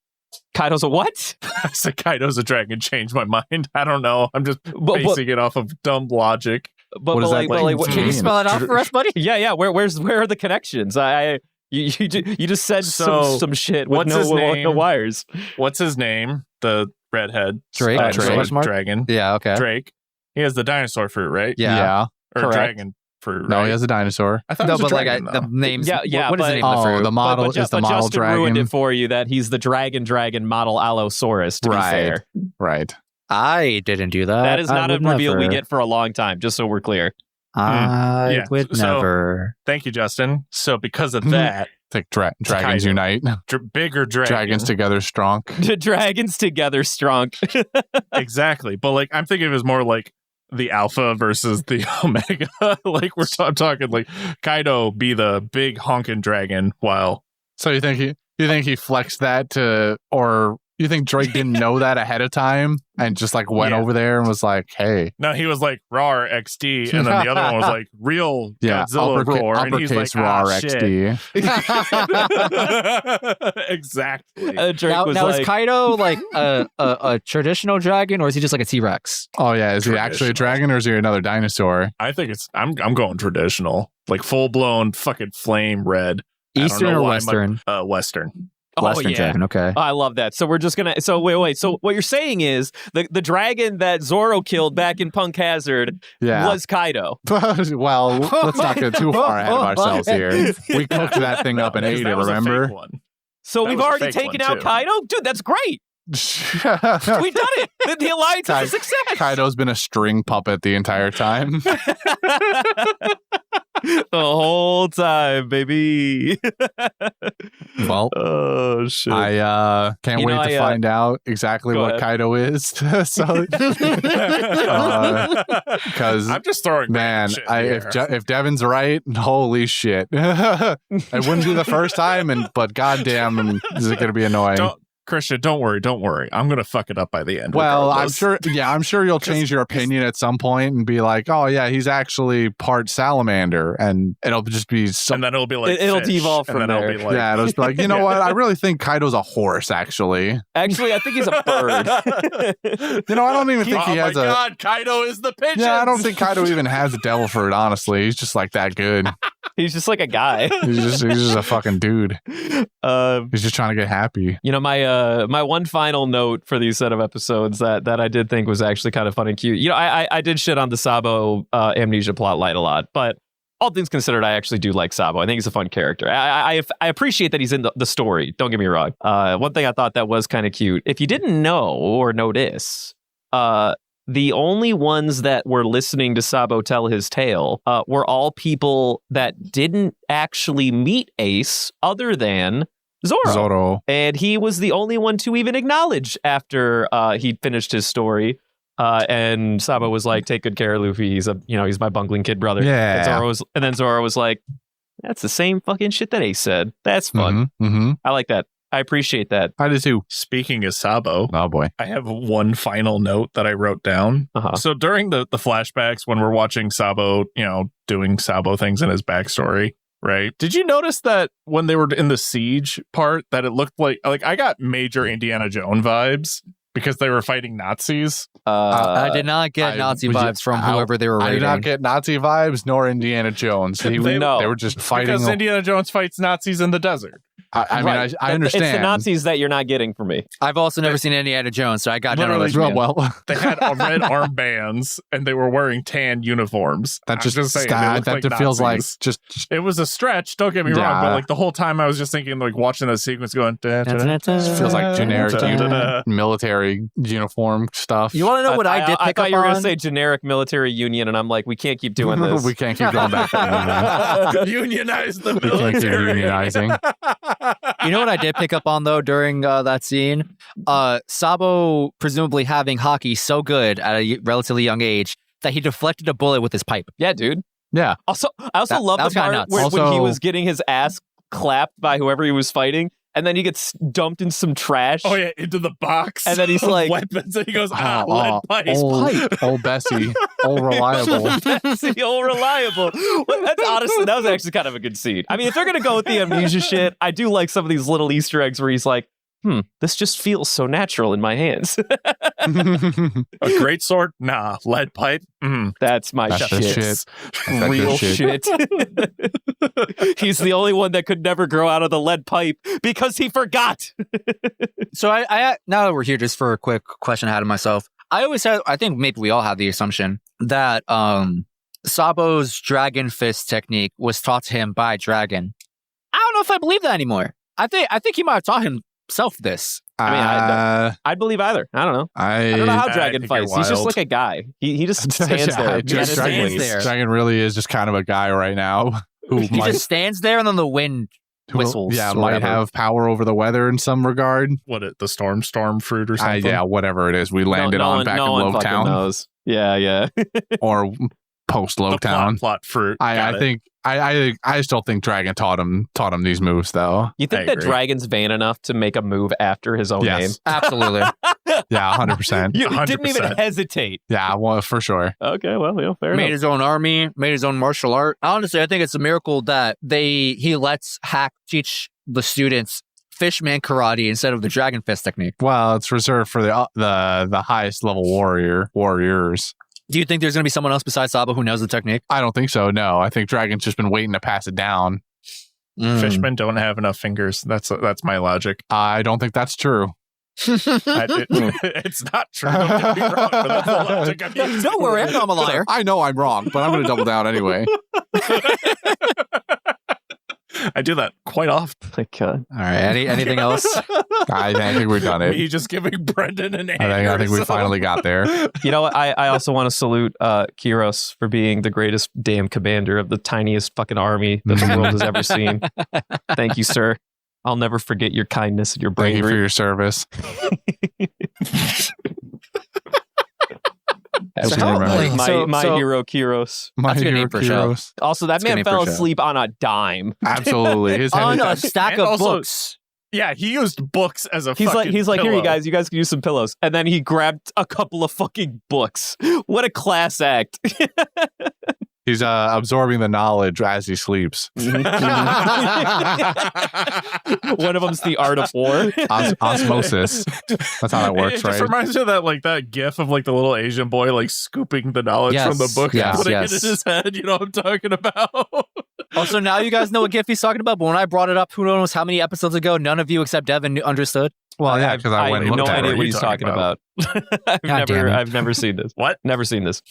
Kaido's a what? I said Kaido's a dragon. Changed my mind. I don't know. I'm just But- basing it off of dumb logic. What does that Can you mean? spell it out for us, buddy? Yeah. Where are the connections? You just said So, some shit with what's his no name? wires. What's his name? The redhead Drake? dinosaur Drake? dragon. Yeah, okay. Drake. He has the dinosaur fruit, right? Yeah. Or correct. dragon fruit. No, right? he has a dinosaur. I thought No, it was but a like dragon, the though. names. Yeah, what is the but- name of the fruit? The model but is the model Justin ruined dragon. it for you that he's the dragon model Allosaurus, to be Right. fair. Right. I didn't do that. That is I not a would reveal we never. get for a long time, just so we're clear. I Yeah, would so- never. Thank you, Justin. So because of that, It's like dragons Kaido. unite. bigger dragon. Dragons together strong. The dragons together strong. Exactly. But like I'm thinking it was more like the alpha versus the omega. Like I'm talking like Kaido be the big honking dragon while So you think he flexed that to, or you think Drake didn't know that ahead of time and just like went Yeah. over there and was like, hey, no, he was like RAR XD, and then the other one was like real yeah, Godzilla roar, and he's like uppercase raw shit. XD. Exactly. Drake Now, was now like, is Kaido like a traditional dragon, or is he just like a T-Rex? Oh yeah, is he actually a dragon or is he another dinosaur? I think it's I'm going traditional, like full blown fucking flame red. I don't Eastern know or why Western? Western. Western yeah. dragon. Okay. I love that. So we're just gonna. So wait. So what you're saying is the dragon that Zoro killed back in Punk Hazard Yeah. was Kaido. Well, let's not get too far ahead of ourselves here. We cooked that thing up and ate it, That was a fake remember? one. So That we've was a already fake taken one, out too. Kaido, dude. That's great. We've done it. The alliance is a success. Kaido's been a string puppet the entire time. The whole time, baby. Well, Oh shit. I can't You wait know, to find out exactly go what ahead. Kaido is. So, because I'm just throwing man, shit in the air. if Devin's right, holy shit! It wouldn't be the first time, but goddamn, is it going to be annoying? Christian, don't worry. I'm gonna fuck it up by the end. Well, regardless. I'm sure you'll change your opinion at some point and be like, oh yeah, he's actually part salamander, and it'll just be so. And then it'll be like It'll fish, devolve and from then it'll there. be like, Yeah, it'll just be like, you know what? I really think Kaido's a horse, actually. Actually, I think he's a bird. You know, I don't even think oh he my has a. god, Kaido is the pigeon. Yeah, I don't think Kaido even has a devil fruit, honestly. He's just like that good. He's just like a guy. He's just a fucking dude. Um, He's just trying to get happy. You know, my one final note for these set of episodes that I did think was actually kind of fun and cute. You know, I did shit on the Sabo amnesia plotline a lot, but all things considered, I actually do like Sabo. I think he's a fun character. I appreciate that he's in the story. Don't get me wrong. One thing I thought that was kind of cute. If you didn't know or notice, the only ones that were listening to Sabo tell his tale were all people that didn't actually meet Ace other than Zoro. And he was the only one to even acknowledge after he finished his story. And Sabo was like, "Take good care of Luffy. He's my bungling kid brother." Yeah. And then Zoro was like, "That's the same fucking shit that Ace said. That's fun. Mm-hmm. I like that. I appreciate that." I do too. Speaking of Sabo, Oh boy. I have one final note that I wrote down. Uh-huh. So during the flashbacks, when we're watching Sabo, doing Sabo things in his backstory, right? Did you notice that when they were in the siege part, that it looked like I got major Indiana Jones vibes because they were fighting Nazis? I did not get Nazi vibes from whoever they were I raiding. did not get Nazi vibes nor Indiana Jones. They- They no. were just fighting. Because Indiana Jones fights Nazis in the desert. I mean, Right. I understand. It's the Nazis that you're not getting from me. I've also never seen Indiana Jones, so I got none of Literally, those. Well, They had red armbands and they were wearing tan uniforms. that I'm just saying, they looked that feels like Nazis. just It was a stretch, don't get me wrong, Yeah. but like the whole time I was just thinking, like watching that sequence going, feels like generic Da-da-da. military uniform stuff. You want to know what I did I pick thought up you were going on? to say generic military union, and I'm like, we can't keep doing this. We can't keep going back. to Unionize the We can't keep military. unionizing. You know what I did pick up on though during that scene? Sabo presumably having hockey so good at a relatively young age that he deflected a bullet with his pipe. Yeah, dude. Yeah. Also, I also love that the was kinda part nuts. when he Also- was getting his ass clapped by whoever he was fighting, and then he gets dumped in some trash. Oh yeah, into the box. And then he's of like- weapons, and he goes, lead pipes. old Bessie, old reliable. That's the old reliable. Well, that's honestly, that was actually kind of a good scene. I mean, if they're gonna go with the amnesia shit, I do like some of these little Easter eggs where he's like, this just feels so natural in my hands. A great sword? Nah. Lead pipe? That's my That's the shit. shit. That's that Real good shit. He's the only one that could never grow out of the lead pipe because he forgot. So I now that we're here, just for a quick question I had of myself, I think maybe we all had the assumption that Sabo's Dragon Fist technique was taught to him by Dragon. I don't know if I believe that anymore. I think he might have taught himself this. I mean, I'd believe either. I don't know. I don't know how I Dragon think fights. you're He's just wild. like a guy. He just stands there. just stands there. Dragon really is just kind of a guy right now who He might, just stands there and then the wind whistles. yeah, or might whatever. have power over the weather in some regard. The storm fruit or something? Yeah, whatever it is. We landed no on one, back no in one fucking Loketown knows. Yeah. or post The Loketown. plot fruit. I Got it. think I still think Dragon taught him these moves though. You think I that agree. Dragon's vain enough to make a move after his own name? Yes. Absolutely. Yeah, 100%. You didn't even 100%. hesitate. Yeah, well, for sure. Okay, well, fair Made enough. his own army, made his own martial art. Honestly, I think it's a miracle that he lets Hack teach the students Fishman karate instead of the Dragon Fist technique. Well, it's reserved for the highest level warriors. Do you think there's going to be someone else besides Sabo who knows the technique? I don't think so. No, I think Dragon's just been waiting to pass it down. Fishmen don't have enough fingers. That's my logic. I don't think that's true. It's not true. Don't get me wrong, but that's the logic I'm using. Don't worry, I'm not a liar. I know I'm wrong, but I'm going to double down anyway. I do that quite often. My God. All right. Anything else? I think we've done it. Me just giving Brendan an I think we aneurysm. finally got there. You know what? I also want to salute Kyros for being the greatest damn commander of the tiniest fucking army that the world has ever seen. Thank you, sir. I'll never forget your kindness and your Thank you for bravery. your service. So how- remember. like- My so- hero, Kyros. My That's a good hero name for a show. Kyros. Also, that That's a good man name for fell a show. asleep on a dime. Absolutely. His On head- a stack And of also- books. Yeah, he used books as a He's fucking like, here, pillow. you guys can use some pillows. And then he grabbed a couple of fucking books. What a class act. He's absorbing the knowledge as he sleeps. One of them's The Art of War. Osmosis. That's how that It works, just right? reminds me of that gif of like the little Asian boy like scooping the knowledge Yes, from the book yes, and putting yes. it in his head. You know what I'm talking about? Also, now you guys know what GIF he's talking about, but when I brought it up, who knows how many episodes ago, none of you except Devin understood. Well, yeah, because I went have and no looked at idea it. what he's talking about. God damn it. I've never seen this. What? Never seen this.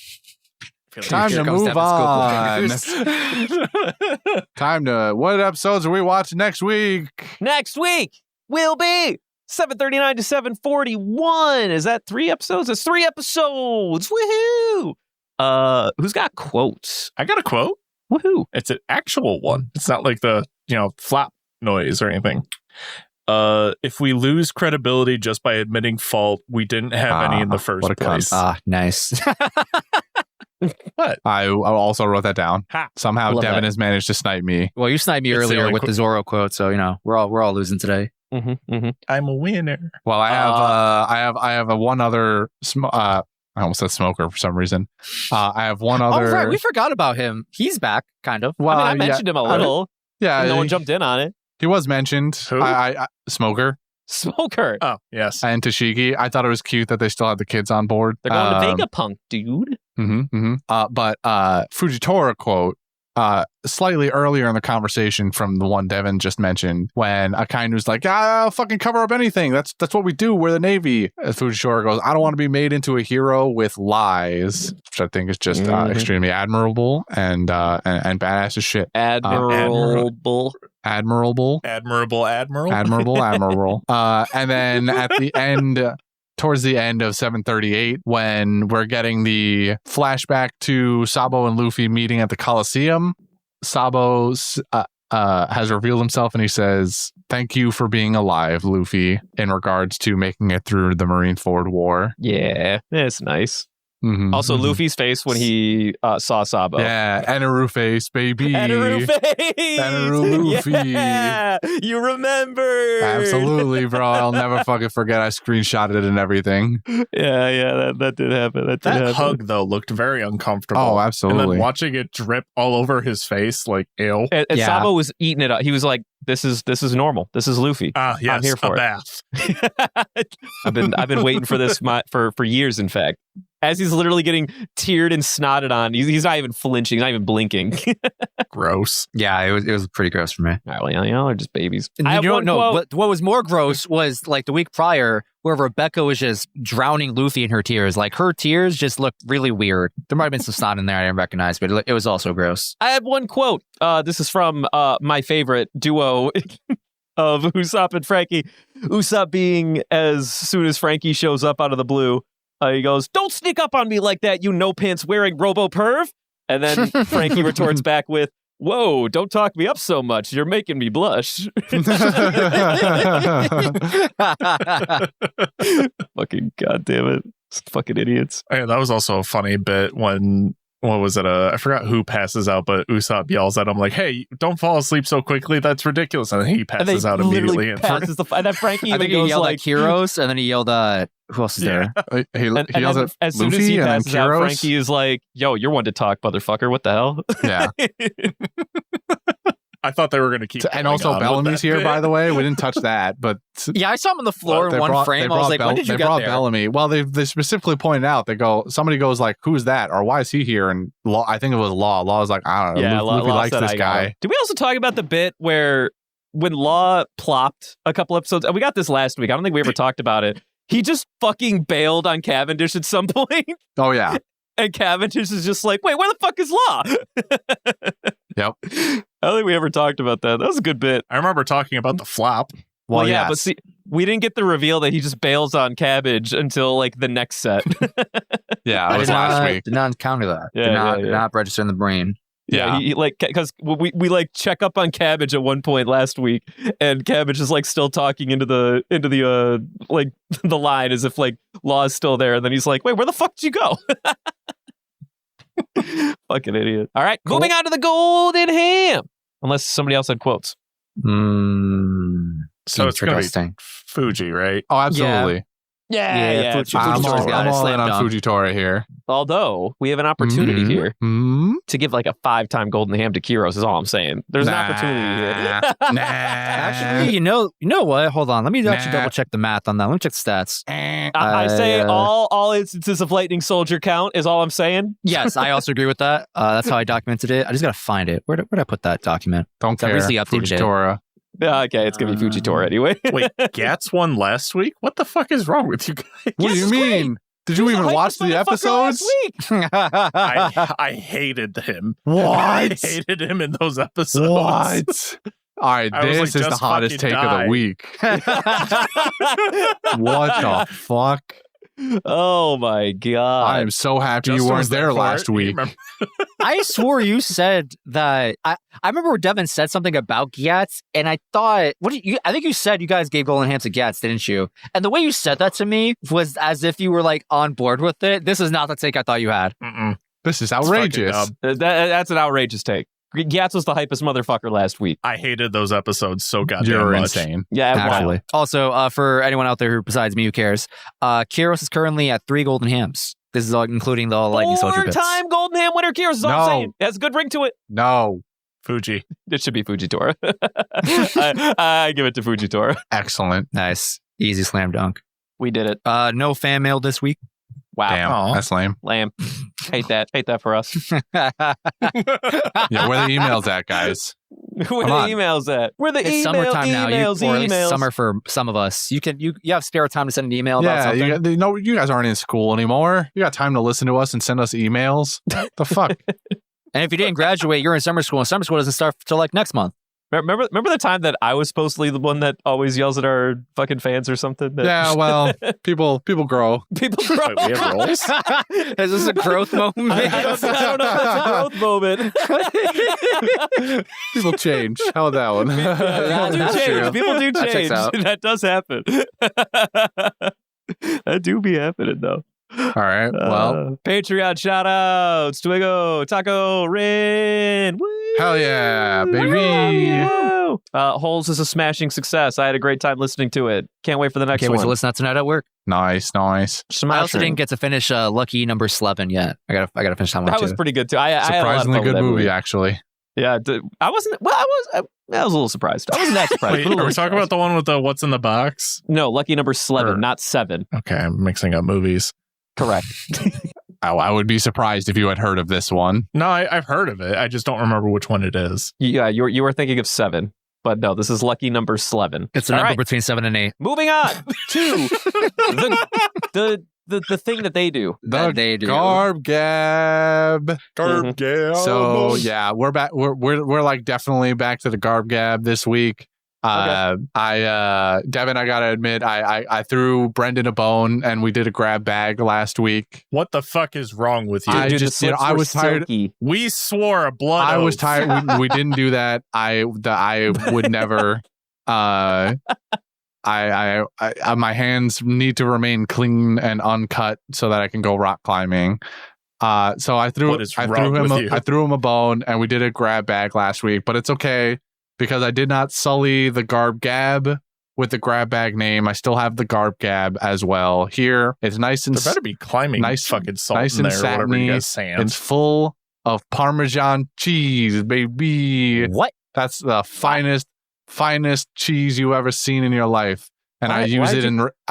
Time Here to comes move Devin's on. Goku Time to. What episodes are we watching next week? Next week will be 739 to 741. Is that 3 episodes? It's 3 episodes. Woohoo! Who's got quotes? I got a quote. Woohoo! It's an actual one. It's not like the flap noise or anything. If we lose credibility just by admitting fault, we didn't have any in the first what a cunt. place. Ah, nice. What? I also wrote that down. Ha. Somehow Love Devin that. has managed to snipe me. Well, you sniped me It's the earlier only with the Zoro quote, so we're all losing today. I'm a winner. Well, I have a one other. I almost said smoker for some reason. I have one other. Oh, right, we forgot about him. He's back, kind of. Well, I mentioned him a little. Yeah, No one jumped in on it. he was mentioned. Who? I Smoker Smoker. Oh, yes. and Tashiki. I thought it was cute that they still had the kids on board. They're going to Vegapunk, dude. But Fujitora quote slightly earlier in the conversation from the one Devin just mentioned, when Akainu's like, I'll fucking cover up anything. That's what we do. We're the Navy. Fujitora goes, I don't want to be made into a hero with lies, which I think is just extremely admirable and badass as shit. Admirable. Admirable. Admirable Admiral. Admirable. And then at the end, towards the end of 738, when we're getting the flashback to Sabo and Luffy meeting at the Coliseum, Sabo has revealed himself and he says, thank you for being alive, Luffy, in regards to making it through the Marineford War. Yeah, it's nice. Mhm, Also, mhm. Luffy's face when he saw Sabo. Yeah, Eneru face, baby. Eneru face. Eneru Luffy. Yeah, you remember. Absolutely, bro. I'll never fucking forget. I screenshotted it and everything. Yeah, that did happen. That did That happen. hug though looked very uncomfortable. Oh, And absolutely. then watching it drip all over his face, like ew. And Yeah. Sabo was eating it up. He was like, "This is normal. This is Luffy. Ah, yes, I'm here for a it." bath. I've been waiting for this for years. In fact, as he's literally getting teared and snotted on, he's not even flinching. He's not even blinking. Gross. Yeah, it was pretty gross for me. All right, well, you know, they're just babies. And I have you don't one know quote. what was more gross was like the week prior where Rebecca was just drowning Luffy in her tears. Like her tears just looked really weird. There might have been some snot in there I didn't recognize, but it was also gross. I have one quote. This is from my favorite duo of Usopp and Frankie. Usopp being as soon as Frankie shows up out of the blue, he goes, "Don't sneak up on me like that, you no pants wearing robo perv." And then Frankie retorts back with, "Whoa, don't talk me up so much. You're making me blush." Fucking goddamn it. Fucking idiots. Yeah, that was also a funny bit when, what was it? I forgot who passes out, but Usopp yells at him like, "Hey, don't fall asleep so quickly. That's ridiculous." And then he And passes they out literally immediately. And passes the and then Frankie I even think he goes yelled like, at Heroes, and then he yelled at who else is there? He and yells then at as soon Luffy as he and then passes out, Kyros. Frankie is like, "Yo, you're one to talk, motherfucker. What the hell?" Yeah. I thought they were going to keep. And going also on with Bellamy's that here, bit. by the way. We didn't touch that, but Yeah, I saw him on the floor they in one brought- frame. they I was brought like, when did you they get brought there? Bellamy. Well, they specifically pointed out. Somebody goes like, "Who's that?" or "Why is he here?" And Law, I think it was Law. Law was like, "I don't know." Yeah, Luffy Law likes said, this "I got guy. him." Did we also talk about the bit where when Law plopped a couple episodes? We got this last week. I don't think we ever talked about it. He just fucking bailed on Cavendish at some point. Oh yeah. And Cavendish is just like, "Wait, where the fuck is Law?" Yep. I don't think we ever talked about that. That was a good bit. I remember talking about the flop. Well, yeah, yes. but see, we didn't get the reveal that he just bails on Cabbage until like the next set. Yeah, I it was did last not, week. did not encounter that. Yeah, did yeah. not register in the brain. Yeah, he like because we like check up on Cabbage at one point last week, and Cabbage is like still talking into the like the line as if like Law is still there, and then he's like, "Wait, where the fuck did you go?" Fucking idiot. All right, Cool. moving on to the Golden Ham. Unless somebody else had quotes. So it's going to be Interesting. Fuji, right? Oh, absolutely. Yeah. Fuji- I'm Fujitori's all, got I'm it. all in Slam on dunk. Fujitora here. Although we have an opportunity Mhm. here Mhm. to give like a 5-time Golden Ham to Kyros is all I'm saying. There's an opportunity here. Nah. Actually, you know what? Hold on. Let me actually Nah. double check the math on that. Let me check the stats. I say Uh, all instances of Lightning Soldier count is all I'm saying. Yes, I also agree with that. That's how I documented it. I just gotta find it. Where'd I put that document? Don't So I care. recently updated it. Fujitora. Yeah, okay, it's gonna be Fujitora anyway. Wait, Gats won last week? What the fuck is wrong with you guys? What do you mean? Did you even watch the episodes? I hated him. I What? hated him in those episodes. What? All right, I was this like, is the just hottest fucking take of die. the week. What the fuck? Oh my I god! am so happy Justin you weren't was there for last it. week. Remember- I swore you said that. I remember where Devin said something about Gats, and I thought, I think you said you guys gave Golden Ham to Gats, didn't you? And the way you said that to me was as if you were like on board with it. This is not the take I thought you had. Mm-mm. This is fucking outrageous. dumb. That's an outrageous take. Gats was the hypest motherfucker last week. I hated those episodes so goddamn You're much. insane. Yeah, Actually, also for anyone out there who besides me who cares, Kyros is currently at 3 Golden Hams. This is all including the Lightning Soldier bits. 4-time Golden Ham winner Kyros is all I'm No. saying. It has a good ring to it. No. Fuji. It should be Fujitora. I give it to Fujitora. Excellent. Nice, easy slam dunk. We did it. No fan mail this week. Wow. Damn. Aw. That's lame. Lamb. Hate that. Hate that for us. Yeah, where the emails at, guys? Where Come the on. emails at? Where the It's email, summertime now, emails, or at least emails. summer for some of us. You have spare time to send an email about Yeah, something. you guys aren't in school anymore. You got time to listen to us and send us emails. The fuck? And if you didn't graduate, you're in summer school, and summer school doesn't start till like next month. Remember the time that I was supposedly the one that always yells at our fucking fans or something? That Yeah, well, people grow. people grow. Wait, we have roles? Is this a growth moment? I don't know if that's a growth moment. People change. How about that one? People do That's change. true. People do That checks change. out. That does happen. That do be happening though. All right. Well, Patreon shout outs. Twigo, Taco, Rin. Woo! hell yeah, baby. Holes is a smashing success. I had a great time listening to it. Can't wait for the next Can't wait to one. listen to that tonight at work. Nice. I also didn't get to finish Lucky number 11 yet. I gotta finish that one That too. was pretty good too. I had a lot of Surprisingly fun with good that movie, actually. Yeah, I wasn't. Well, I was a little surprised. I wasn't that surprised. Wait, but a are little we talking about surprised. the one with the what's in the box? No, Lucky number 11, Or- not 7. Okay, I'm mixing up movies. Correct. I would be surprised if you had heard of this one. No, I've heard of it. I just don't remember which one it is. Yeah, you were thinking of 7, but no, this is Lucky number 11. It's a All number right. between 7 and 8. Moving on to the thing that they do. That they do. Garb Gab. Garb Gab. So yeah, we're back. We're like definitely back to the Garb Gab this week. Devin, I gotta admit, I threw Brendan a bone, and we did a grab bag last week. What the fuck is wrong with you? I Dude, the just, you know, slips I were was tired. silky. We swore a blood I was oath. tired. We didn't do that. I would never. I my hands need to remain clean and uncut so that I can go rock climbing. So I threw What is wrong with you? I threw him a bone, and we did a grab bag last week, but it's okay because I did not sully the Garb Gab with the grab bag name. I still have the Garb Gab as well. Here, it's nice and There better be climbing nice- fucking salt nice in and there, or whatever you satiny. guys saying. it's full of Parmesan cheese, baby. What? That's the finest cheese you ever seen in your life. And I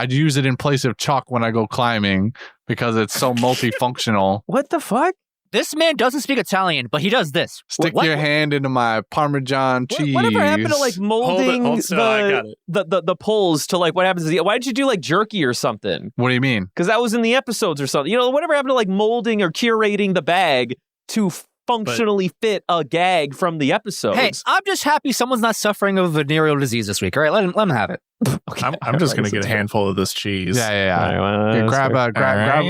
use it in place of chalk when I go climbing because it's so multifunctional. What the fuck? This man doesn't speak Italian, but he does this. Stick What? your hand into my Parmesan cheese. Whatever happened to like molding Hold still, I got it. the poles to like what happens? Why did you do like jerky or something? What do you mean? Because that was in the episodes or something. You know, whatever happened to like molding or curating the bag to functionally fit a gag from the episodes? Hey, I'm just happy someone's not suffering of venereal disease this week. All right, let him have it. Okay, I'm just gonna right, get a so- handful of this cheese. Yeah. All right, well, Yeah, that's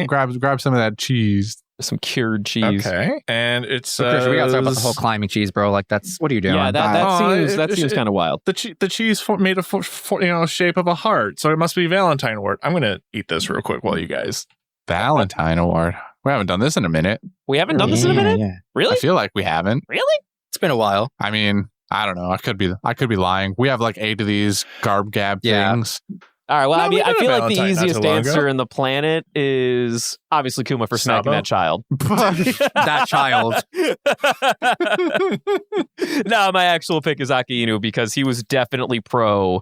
fair. grab some of that cheese. Some cured cheese. Okay, and it's Christian, we gotta talk about the whole climbing cheese, bro. Like, that's what are you doing? Yeah, that Oh, seems kind of wild. the cheese made a shape of a heart, so it must be Valentine wort. I'm gonna eat this real quick while you guys. Valentine Award. We haven't done this in a minute. We haven't done this in a minute. Yeah. Really? I feel like we haven't. Really? It's been a while. I mean, I don't know. I could be lying. We have like 8 of these Garb Gab Yeah. things. All right. Well, No, I we mean, I did a feel like the Valentine not too easiest long answer ago. in the planet is obviously Kuma for smacking Sabo? that child. That child. No, my actual pick is Aki Inu because he was definitely pro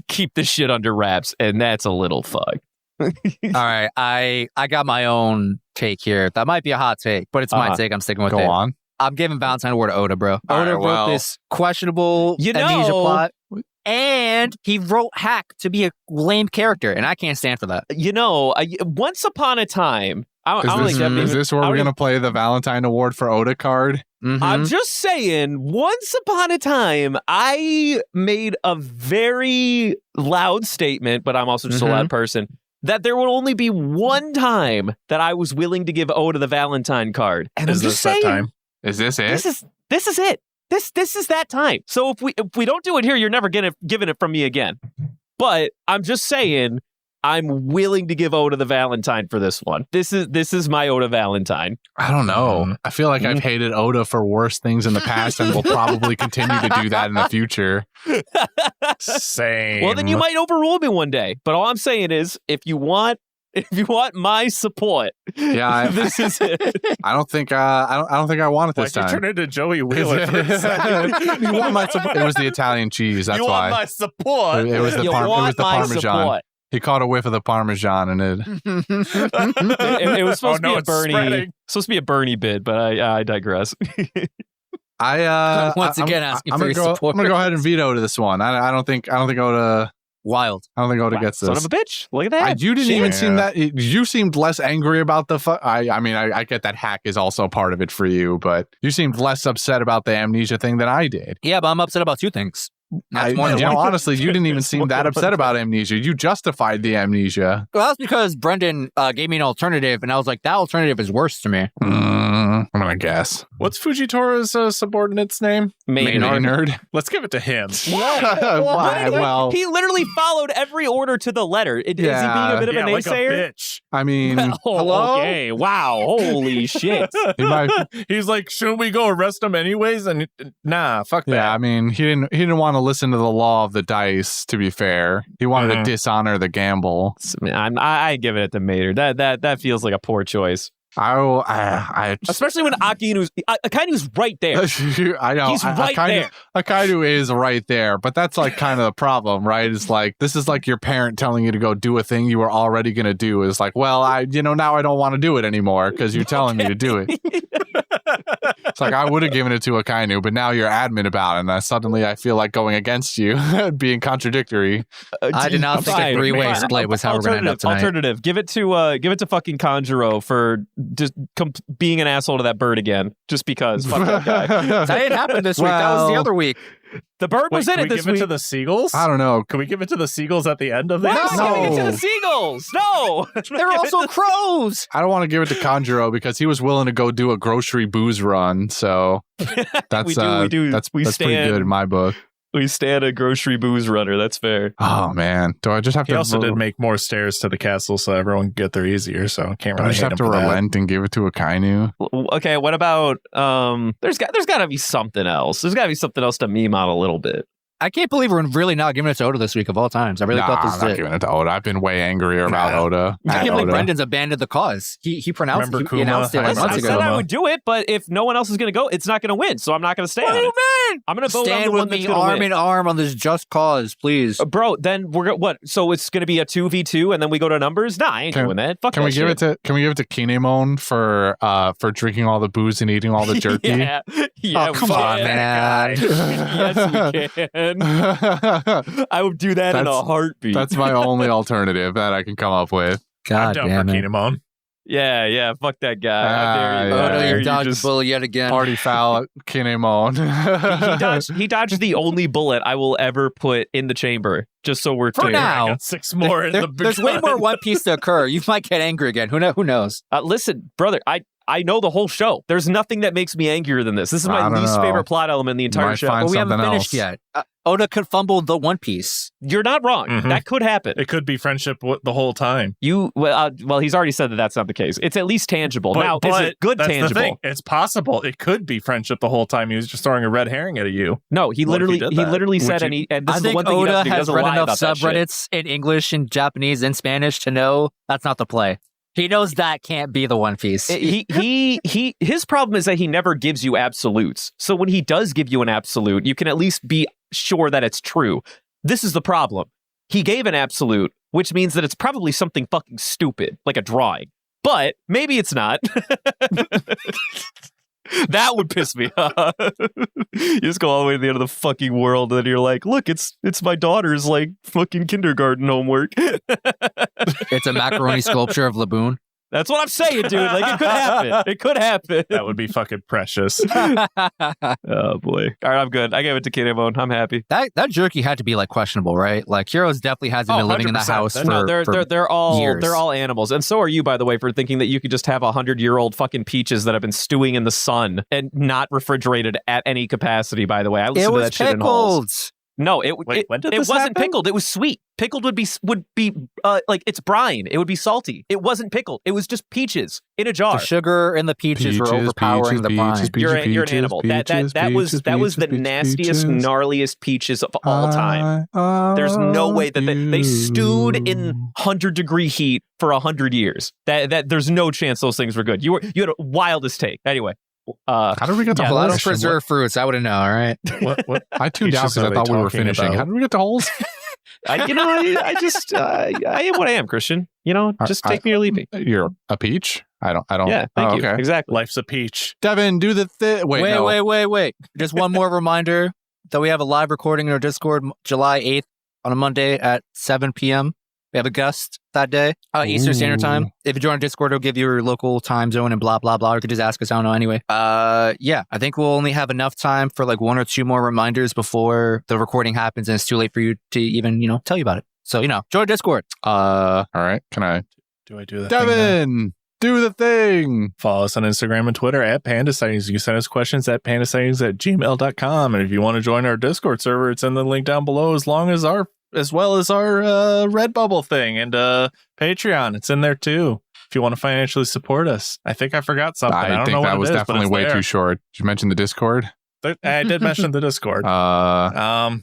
keep this shit under wraps, and that's a little fuck. All right, I got my own take here. That might be a hot take, but it's my Uh-huh. take. I'm sticking with Go it. on. I'm giving Valentine Award to Oda, bro. All Oda right, wrote well- this questionable You amnesia know- plot, and he wrote Hack to be a lame character, and I can't stand for that. You know, once upon a time, I don't think that Is even- this where I we're don't going to play the Valentine Award for Oda card? Mhm. I'm just saying, once upon a time, I made a very loud statement, but I'm also just a loud person, that there would only be one time that I was willing to give Oda the Valentine card. And Is I'm just this that saying, time? Is this it? this is it. This is that time. So if we don't do it here, you're never giving it from me again. But I'm just saying, I'm willing to give Oda the Valentine for this one. This is my Oda Valentine. I don't know. Mhm. I feel like I've hated Oda for worse things in the past and will probably continue to do that in the future. Same. Well, then you might overrule me one day. But all I'm saying is, if you want my support, Yeah, this is it. I don't think I don't think I want it Why'd this you time. turn into Joey Wheeler for a second? You want my support? It was the Italian cheese. That's you why. want my support? It was the You it was want the my Parmesan. support. He caught a whiff of the Parmesan and it. It was supposed to Oh, no, be a it's Bernie, spreading. supposed to be a Bernie bid, but I digress. Once again, asking I'm for gonna your go, support. I'm gonna go ahead and veto to this one. I don't think Oda. Wild. I don't think Oda Wow, gets son this. of a bitch! Look at that. You didn't Shit. even seem that. You seemed less angry about the. I mean, I get that Hack is also part of it for you, but you seemed less upset about the amnesia thing than I did. Yeah, but I'm upset about two things. That's more than one. Honestly, you didn't even seem that upset about amnesia. You justified the amnesia. Well, that's because Brendan gave me an alternative, and I was like, that alternative is worse to me. I'm gonna guess. What's Fujitora's subordinate's name? Maynard. Let's give it to him. Why? Well, he literally followed every order to the letter. Is he being a bit of a like naysayer? a bitch. I mean, hello? Okay. Wow. Holy shit. He might, He's like, shouldn't we go arrest him anyways? And nah, fuck that. yeah, I mean, he didn't want to listen to the law of the dice. To be fair, he wanted to dishonor the gamble. I give it to Maynard. That feels like a poor choice. I Especially when Akainu's right there. I know. He's right there. Akainu is right there, but that's like kind of the problem, right? It's like, this is like your parent telling you to go do a thing you were already going to do. Is like, well, now I don't want to do it anymore because you're telling me to do it. It's like, I would have given it to Akainu, but now you're adamant about it, and suddenly I feel like going against you, being contradictory. I did not think a three-way split was how we're going to end up tonight. Alternative. Give it to fucking Kanjuro for just being an asshole to that bird again, just because. Fuck that guy. That didn't happen this week. That was the other week. The bird was in it this week. Can we give it to week. the seagulls? I don't know. Can we give it to the seagulls at the end of this? No, giving it to the seagulls. No, They're also crows. I don't want to give it to Kanjuro because he was willing to go do a grocery booze run. So that's we do. That's pretty good in my book. We stand a grocery booze runner. That's fair. Oh man, do I just have He to? also did make more stairs to the castle so everyone could get there easier. So I can't I really just hate have him to for that. relent and give it to Akainu. Okay, what about there's got to be something else. There's got to be something else to meme out a little bit. I can't believe we're really not giving it to Oda this week of all times. I really thought this I'm was not it. giving it to Oda. I've been way angrier about Oda. I can't At believe Oda. Brendan's abandoned the cause. He pronounced Remember he announced it Kuma? like I months said ago. I would do it, but if no one else is going to go, it's not going to win. So I'm not going to stay on it. I'm going to vote on Stand the with one that's me going to arm win. in arm on this just cause, please. Bro, then we're what? So it's going to be a 2v2, and then we go to numbers. Nah, I ain't doing that. Fuck Can that we give shit. it to Kinemon for drinking all the booze and eating all the jerky? yeah, Oh, come we on, can. man. Yes, we can. I would do that in a That's- heartbeat. That's my only alternative that I can come up with. I'm God down damn for it. Kinemon. yeah. Fuck that guy. How dare you? yeah. How Oda, dare you dodged just- the bullet yet again. Party foul at Kinemon. He dodged the only bullet I will ever put in the chamber. Just so we're For clear. now. I got 6 more in the There's way gun. more One Piece to occur. You might get angry again. Who knows? Listen, brother, I know the whole show. There's nothing that makes me angrier than this. This is my I don't least know. favorite plot element in the entire Might show. find But we haven't something finished else. yet. Oda could fumble the One Piece. You're not wrong. Mhm. That could happen. It could be friendship the whole time. Well, he's already said that that's not the case. It's at least tangible. Now, is it good that's tangible? The thing. It's possible. It could be friendship the whole time. He was just throwing a red herring at you. No, he What if literally he did that? said, Would you- and this I is the think one thing he Oda does, he has doesn't read lie enough about that shit. subreddits in English and Japanese and Spanish to know that's not the play. He knows that can't be the One Piece. His problem is that he never gives you absolutes. So when he does give you an absolute, you can at least be sure that it's true. This is the problem. He gave an absolute, which means that it's probably something fucking stupid, like a drawing. But maybe it's not. That would piss me off. You just go all the way to the end of the fucking world, and then you're like, look, it's my daughter's like fucking kindergarten homework. It's a macaroni sculpture of Laboon. That's what I'm saying, dude. Like, it could happen. It could happen. That would be fucking precious. Oh, boy. All right, I'm good. I gave it to Kinemon. I'm happy. That jerky had to be like questionable, right? Like Heroes definitely hasn't been living in the 100%. house No, for They're all years. they're all animals, and so are you, by the way, for thinking that you could just have 100-year-old fucking peaches that have been stewing in the sun and not refrigerated at any capacity. By the way, I It listened to was that shit in halls. pickled. No, it when did it this wasn't happen? pickled. It was sweet. Pickled would be like it's brine. It would be salty. It wasn't pickled. It was just peaches in a jar. The sugar and the peaches were overpowering the brine. You're an animal. That was the nastiest, gnarliest peaches of all time. There's no way that they stewed in 100-degree heat for 100 years. That there's no chance those things were good. You had a wildest take. Anyway, How did we get to Well, I holes? don't preserve fruits. I wouldn't know, all right? What? I tuned out Peaches because I are thought they we were talking finishing. about? How did we get to holes? I am what I am, Christian. Just take me or leave me. You're a peach? I don't. Yeah, thank you. Okay. Exactly. Life's a peach. Devin, do the thing. Wait, no. Wait. Just one more reminder that we have a live recording in our Discord July 8th on a Monday at 7 p.m. We have a guest that day, Eastern Standard Time. If you join our Discord, it'll give you your local time zone and blah, blah, blah. Or you could just ask us. I don't know anyway. Yeah, I think we'll only have enough time for like 1 or 2 more reminders before the recording happens, and it's too late for you to even, tell you about it. So, join our Discord. All right. Can I? Do I do that? thing now? Devin, Do the thing. Follow us on Instagram and Twitter at Panda Sightings. You can send us questions at pandasightings@gmail.com. And if you want to join our Discord server, it's in the link down below, as well as our Redbubble thing and Patreon. It's in there too. If you want to financially support us. I think I forgot something. I don't know what that was it is, definitely way too short. Did you mention the Discord? I did mention the Discord. Patreon,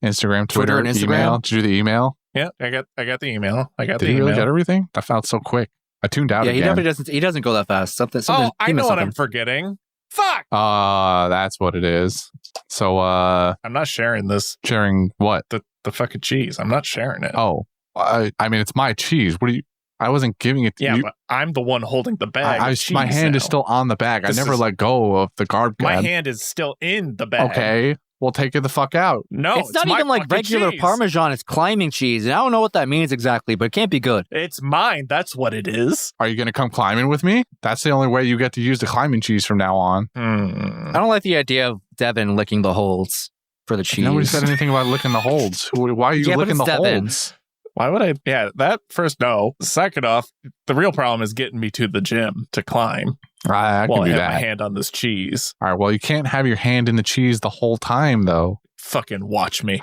Instagram, Twitter, and Instagram. Email. Did you do the email? Yeah, I got the email. Did he really get everything? That felt so quick. I tuned out Yeah, again. he definitely doesn't. He doesn't go that fast. Something. Oh, I he know missed what I'm something. forgetting. Fuck! That's what it is. So, I'm not sharing this. sharing what? The fucking cheese. I'm not sharing it. Oh, I mean, it's my cheese. What do you? I wasn't giving it to yeah, you. but I'm the one holding the bag. of My cheese hand is now. still on the bag. This I never is- let go of the guard. My hand is still in the bag. Okay, well, take it the fuck out. No, It's not my even like fucking regular cheese. Parmesan. It's climbing cheese, and I don't know what that means exactly, but it can't be good. It's mine. That's what it is. Are you going to come climbing with me? That's the only way you get to use the climbing cheese from now on. I don't like the idea of Devin licking the holes for the cheese. Nobody said anything about licking the holds. Why are you Yeah, but licking the it's Devin. holds? Why would I? Yeah, that first, no. Second off, the real problem is getting me to the gym to climb I while can I do have that. my hand on this cheese. All right. Well, you can't have your hand in the cheese the whole time, though. Fucking watch me.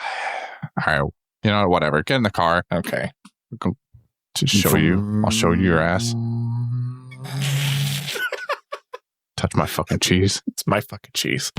All right. You know what? Whatever. Get in the car. Okay. To show you. I'll show you your ass. Touch my fucking cheese. It's my fucking cheese.